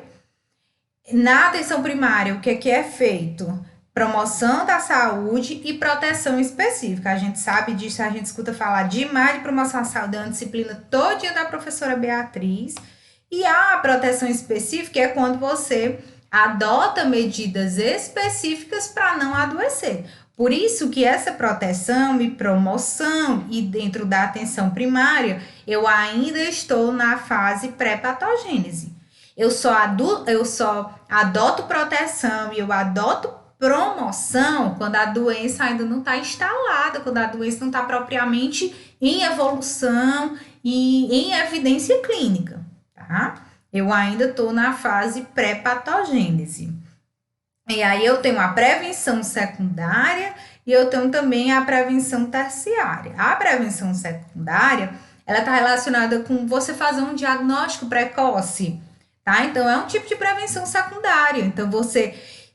Na atenção primária, o que é feito? Promoção da saúde e proteção específica. A gente sabe disso, a gente escuta falar demais de promoção da saúde, é uma disciplina todinha da professora Beatriz. E a proteção específica é quando você adota medidas específicas para não adoecer. Por isso que essa proteção e promoção e dentro da atenção primária, eu ainda estou na fase pré-patogênese. Eu só adoto proteção e eu adoto promoção quando a doença ainda não está instalada, quando a doença não está propriamente em evolução e em evidência clínica, tá? Eu ainda estou na fase pré-patogênese. E aí eu tenho a prevenção secundária e eu tenho também a prevenção terciária. A prevenção secundária, ela está relacionada com você fazer um diagnóstico precoce, tá? Então, é um tipo de prevenção secundária. Então, você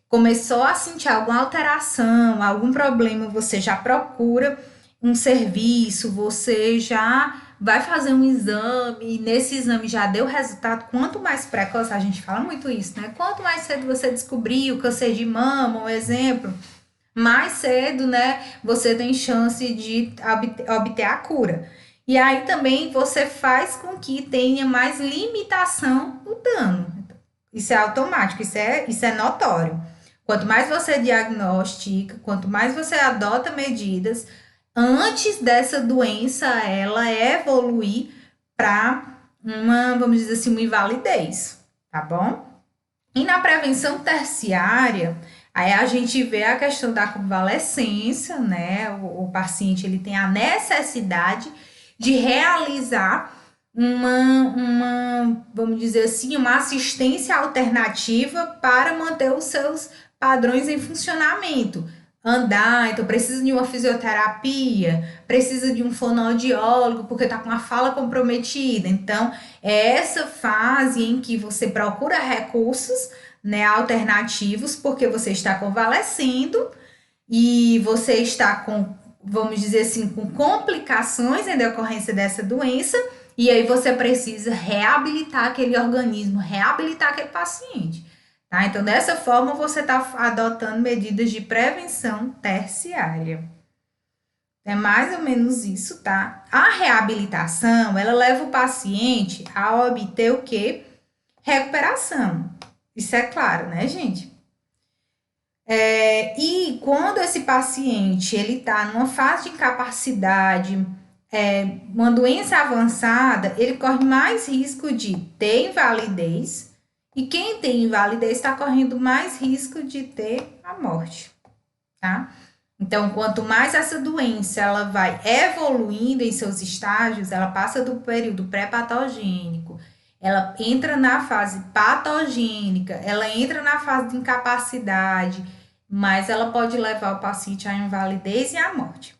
começou a sentir alguma alteração, algum problema, você já procura um serviço, você já vai fazer um exame, e nesse exame já deu resultado. Quanto mais precoce, a gente fala muito isso, né? Quanto mais cedo você descobrir o câncer de mama, um exemplo, mais cedo, né, você tem chance de obter a cura. E aí também você faz com que tenha mais limitação no dano. Isso é automático, isso é notório. Quanto mais você diagnostica, quanto mais você adota medidas, antes dessa doença ela evoluir para uma, vamos dizer assim, uma invalidez, tá bom? E na prevenção terciária, aí a gente vê a questão da convalescência, né? O paciente ele tem a necessidade de realizar vamos dizer assim, uma assistência alternativa para manter os seus padrões em funcionamento. Andar, então precisa de uma fisioterapia, precisa de um fonoaudiólogo, porque está com a fala comprometida. Então, é essa fase em que você procura recursos, né, alternativos, porque você está convalescendo e você está com, vamos dizer assim, com complicações em decorrência dessa doença, e aí você precisa reabilitar aquele organismo, reabilitar aquele paciente. Tá? Então, dessa forma, você está adotando medidas de prevenção terciária. É mais ou menos isso, tá? A reabilitação, ela leva o paciente a obter o quê? Recuperação. Isso é claro, né, gente? E quando esse paciente, ele está numa fase de incapacidade, uma doença avançada, ele corre mais risco de ter invalidez, E quem tem invalidez está correndo mais risco de ter a morte, tá? Então, quanto mais essa doença ela vai evoluindo em seus estágios, ela passa do período pré-patogênico, ela entra na fase patogênica, ela entra na fase de incapacidade, mas ela pode levar o paciente à invalidez e à morte.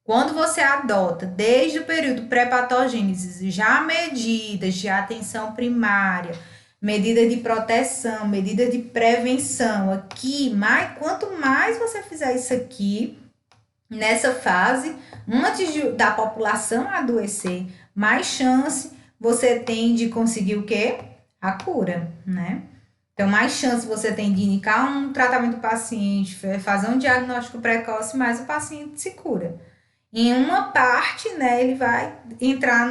Quando você adota, desde o período pré-patogênese, já medidas de atenção primária, medida de proteção, medida de prevenção aqui, quanto mais você fizer isso aqui, nessa fase, antes da população adoecer, mais chance você tem de conseguir o quê? A cura, né? Então, mais chance você tem de indicar um tratamento do paciente, fazer um diagnóstico precoce, mais o paciente se cura. Em uma parte, né, ele vai entrar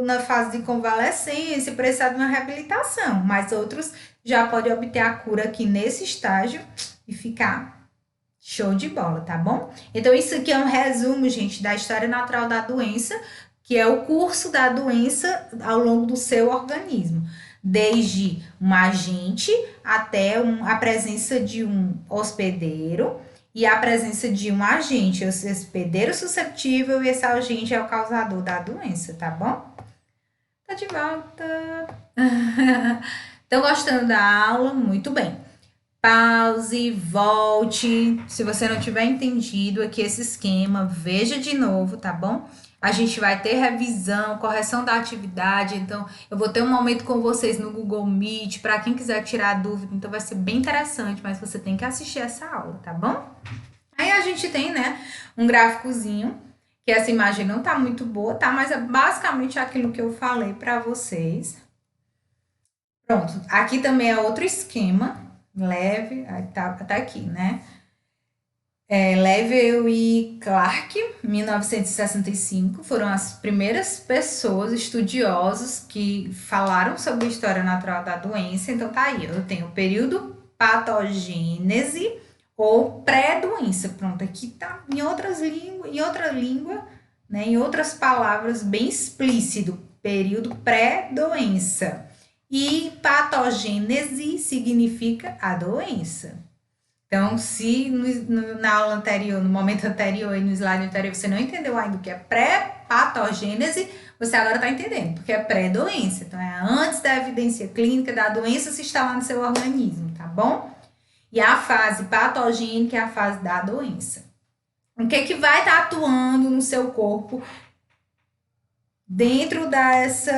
na fase de convalescência, precisar de uma reabilitação, mas outros já podem obter a cura aqui nesse estágio e ficar show de bola, tá bom? Então, isso aqui é um resumo, gente, da história natural da doença, que é o curso da doença ao longo do seu organismo. Desde um agente até a presença de um hospedeiro, e a presença de um agente, esse hospedeiro susceptível, e esse agente é o causador da doença, tá bom? Tá de volta. Estão gostando da aula? Muito bem. Pause, volte. Se você não tiver entendido aqui esse esquema, veja de novo, tá bom? A gente vai ter revisão, correção da atividade. Então, eu vou ter um momento com vocês no Google Meet, para quem quiser tirar dúvida. Então, vai ser bem interessante, mas você tem que assistir essa aula, tá bom? Aí a gente tem, né, um gráficozinho, que essa imagem não tá muito boa, tá? Mas é basicamente aquilo que eu falei para vocês. Pronto, aqui também é outro esquema, Leve, tá aqui, né? Level e Clark, 1965, foram as primeiras pessoas estudiosos que falaram sobre a história natural da doença. Então, tá aí, eu tenho o período patogênese ou pré-doença. Pronto, aqui tá em outra língua, né? Em outras palavras, bem explícito, período pré-doença. E patogênese significa a doença. Então, se na aula anterior, no momento anterior e no slide anterior, você não entendeu ainda o que é pré-patogênese, você agora está entendendo, porque é pré-doença. Então, é antes da evidência clínica da doença se instalar no seu organismo, tá bom? E a fase patogênica é a fase da doença. O que vai estar atuando no seu corpo dentro dessa...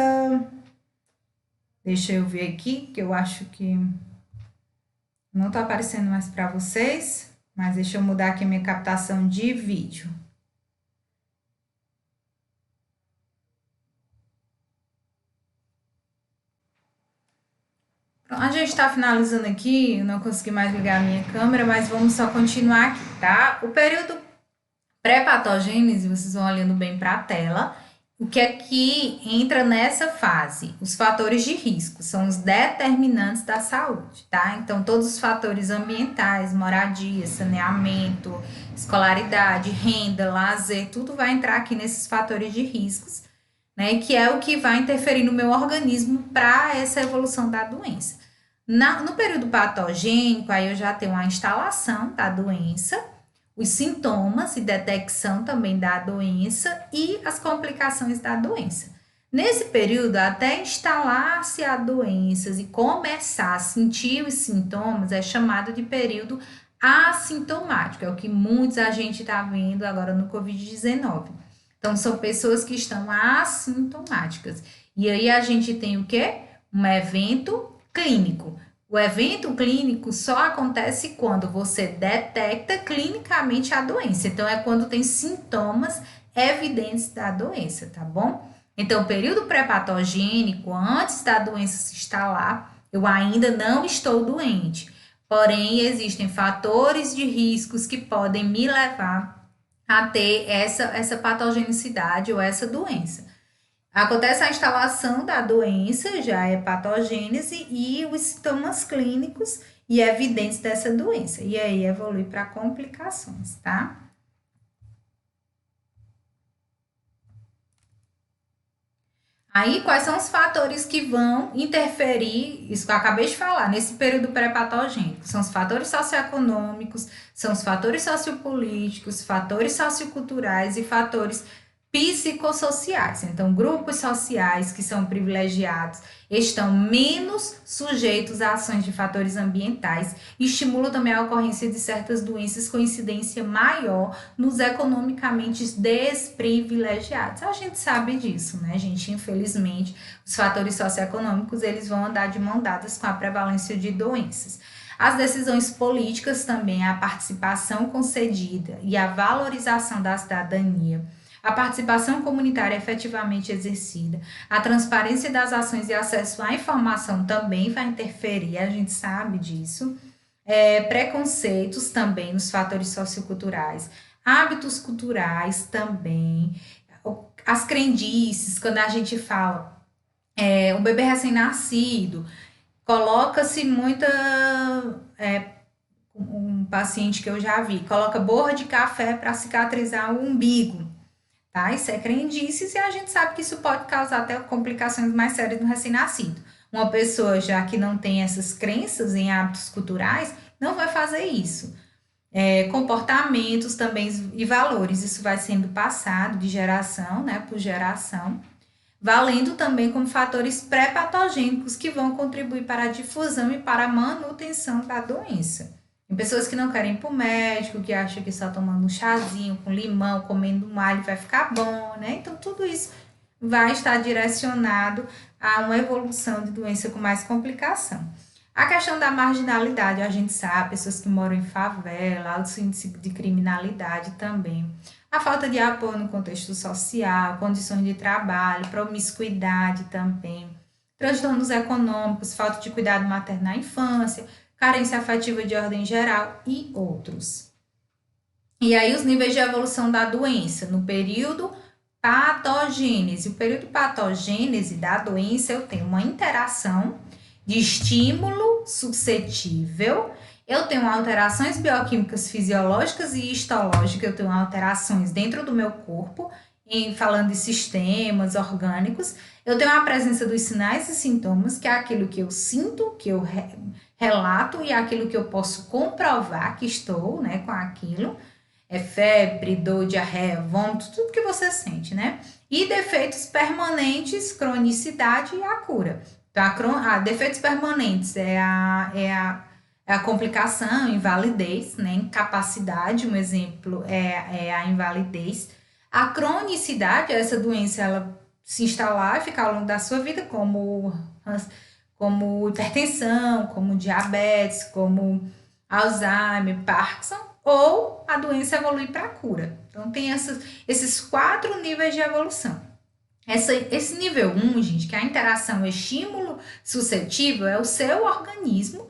Deixa eu ver aqui, que eu acho que não está aparecendo mais para vocês, mas deixa eu mudar aqui a minha captação de vídeo. A gente está finalizando aqui, eu não consegui mais ligar a minha câmera, mas vamos só continuar aqui, tá? O período pré-patogênese, vocês vão olhando bem para a tela. O que é que entra nessa fase? Os fatores de risco, são os determinantes da saúde, tá? Então, todos os fatores ambientais, moradia, saneamento, escolaridade, renda, lazer, tudo vai entrar aqui nesses fatores de riscos, né? Que é o que vai interferir no meu organismo para essa evolução da doença. No período patogênico, aí eu já tenho a instalação da doença, os sintomas e detecção também da doença e as complicações da doença. Nesse período, até instalar-se a doença e começar a sentir os sintomas, é chamado de período assintomático, é o que muitos a gente está vendo agora no Covid-19. Então, são pessoas que estão assintomáticas. E aí a gente tem o quê? Um evento clínico. O evento clínico só acontece quando você detecta clinicamente a doença. Então, é quando tem sintomas evidentes da doença, tá bom? Então, período pré-patogênico, antes da doença se instalar, eu ainda não estou doente. Porém, existem fatores de riscos que podem me levar a ter essa patogenicidade ou essa doença. Acontece a instalação da doença, já é patogênese, e os sintomas clínicos e evidentes dessa doença. E aí evolui para complicações, tá? Aí, quais são os fatores que vão interferir, isso que eu acabei de falar, nesse período pré-patogênico? São os fatores socioeconômicos, são os fatores sociopolíticos, fatores socioculturais e fatores psicossociais. Então, grupos sociais que são privilegiados estão menos sujeitos a ações de fatores ambientais e estimulam também a ocorrência de certas doenças com incidência maior nos economicamente desprivilegiados. A gente sabe disso, né, gente? Infelizmente, os fatores socioeconômicos, eles vão andar de mão dadas com a prevalência de doenças. As decisões políticas também, a participação concedida e a valorização da cidadania, a participação comunitária efetivamente exercida, a transparência das ações e acesso à informação também vai interferir, a gente sabe disso. Preconceitos também nos fatores socioculturais, hábitos culturais também, as crendices, quando a gente fala o bebê recém-nascido, coloca-se muita. Um paciente que eu já vi, coloca borra de café para cicatrizar o umbigo. Tá? Isso é crendices e a gente sabe que isso pode causar até complicações mais sérias no recém-nascido. Uma pessoa já que não tem essas crenças em hábitos culturais, não vai fazer isso. Comportamentos também e valores, isso vai sendo passado de geração, né, por geração, valendo também como fatores pré-patogênicos que vão contribuir para a difusão e para a manutenção da doença. Tem pessoas que não querem ir para o médico, que acham que só tomando um chazinho com limão, comendo um alho vai ficar bom, né? Então, tudo isso vai estar direcionado a uma evolução de doença com mais complicação. A questão da marginalidade, a gente sabe, pessoas que moram em favela, alto índice de criminalidade também. A falta de apoio no contexto social, condições de trabalho, promiscuidade também. Transtornos econômicos, falta de cuidado materno na infância, carência afetiva de ordem geral e outros. E aí os níveis de evolução da doença no período patogênese. O período patogênese da doença, eu tenho uma interação de estímulo suscetível, eu tenho alterações bioquímicas fisiológicas e histológicas, eu tenho alterações dentro do meu corpo, falando de sistemas orgânicos, eu tenho a presença dos sinais e sintomas, que é aquilo que eu sinto, que eu relato e aquilo que eu posso comprovar que estou, né, com aquilo. É febre, dor, diarreia, vômito, tudo que você sente, né? E defeitos permanentes, cronicidade e a cura. Então, defeitos permanentes é a complicação, invalidez, né? Incapacidade, um exemplo é a invalidez. A cronicidade, essa doença, ela se instalar e ficar ao longo da sua vida, como hipertensão, como diabetes, como Alzheimer, Parkinson, ou a doença evolui para a cura. Então, tem esses 4 níveis de evolução. Esse nível 1, gente, que é a interação estímulo suscetível, é o seu organismo,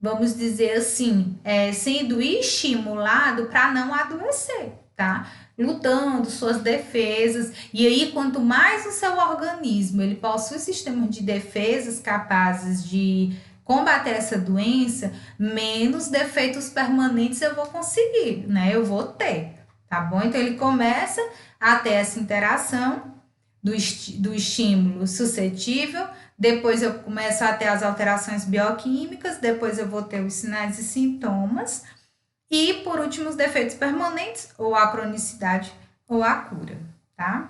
vamos dizer assim, sendo estimulado para não adoecer, tá? Lutando suas defesas, e aí quanto mais o seu organismo ele possui sistemas de defesas capazes de combater essa doença, menos defeitos permanentes eu vou conseguir, né? Eu vou ter, tá bom? Então ele começa a ter essa interação do estímulo suscetível, depois eu começo a ter as alterações bioquímicas, depois eu vou ter os sinais e sintomas, e por último os defeitos permanentes, ou a cronicidade, ou a cura, tá?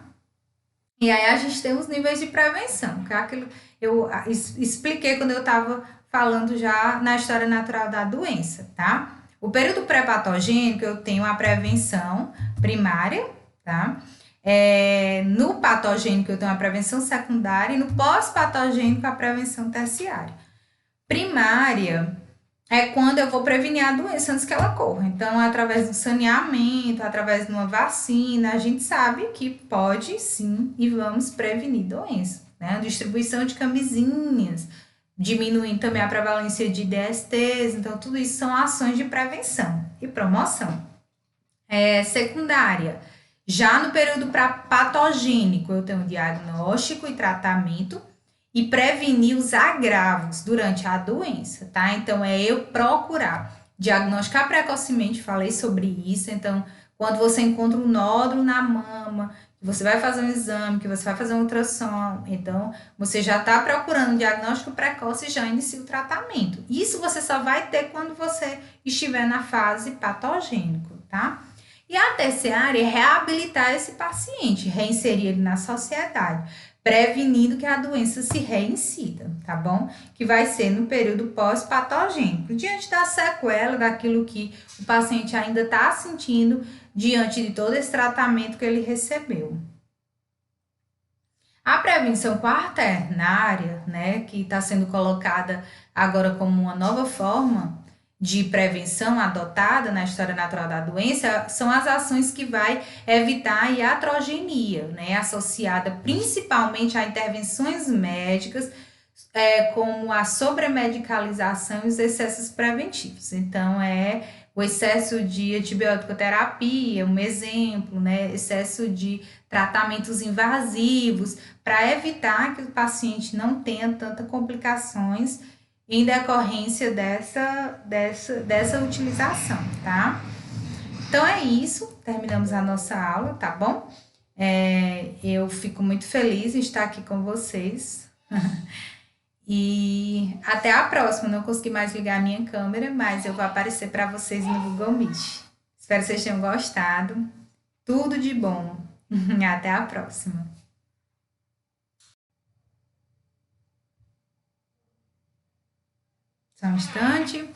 E aí a gente tem os níveis de prevenção, que é aquilo eu expliquei quando eu estava falando já na história natural da doença, tá? O período pré-patogênico eu tenho a prevenção primária, tá? No patogênico eu tenho a prevenção secundária e no pós-patogênico a prevenção terciária. Primária é quando eu vou prevenir a doença antes que ela ocorra. Então, através do saneamento, através de uma vacina, a gente sabe que pode sim e vamos prevenir doença, né? Distribuição de camisinhas, diminuindo também a prevalência de DSTs, então tudo isso são ações de prevenção e promoção. Secundária, já no período patogênico, eu tenho diagnóstico e tratamento e prevenir os agravos durante a doença, tá? Então, eu procurar diagnosticar precocemente, falei sobre isso, então, quando você encontra um nódulo na mama, você vai fazer um exame, que você vai fazer um ultrassom, então você já está procurando um diagnóstico precoce e já inicia o tratamento. Isso você só vai ter quando você estiver na fase patogênico, tá? E a terciária é reabilitar esse paciente, reinserir ele na sociedade, prevenindo que a doença se reincida, tá bom? Que vai ser no período pós-patogênico, diante da sequela, daquilo que o paciente ainda está sentindo diante de todo esse tratamento que ele recebeu. A prevenção quaternária, né, que está sendo colocada agora como uma nova forma de prevenção adotada na história natural da doença, são as ações que vai evitar a iatrogenia, né, associada principalmente a intervenções médicas, como a sobremedicalização e os excessos preventivos. Então, o excesso de antibiótico-terapia, um exemplo, né? Excesso de tratamentos invasivos, para evitar que o paciente não tenha tantas complicações em decorrência dessa utilização, tá? Então é isso, terminamos a nossa aula, tá bom? Eu fico muito feliz em estar aqui com vocês. E até a próxima. Não consegui mais ligar a minha câmera, mas eu vou aparecer para vocês no Google Meet. Espero que vocês tenham gostado. Tudo de bom. Até a próxima. Só um instante.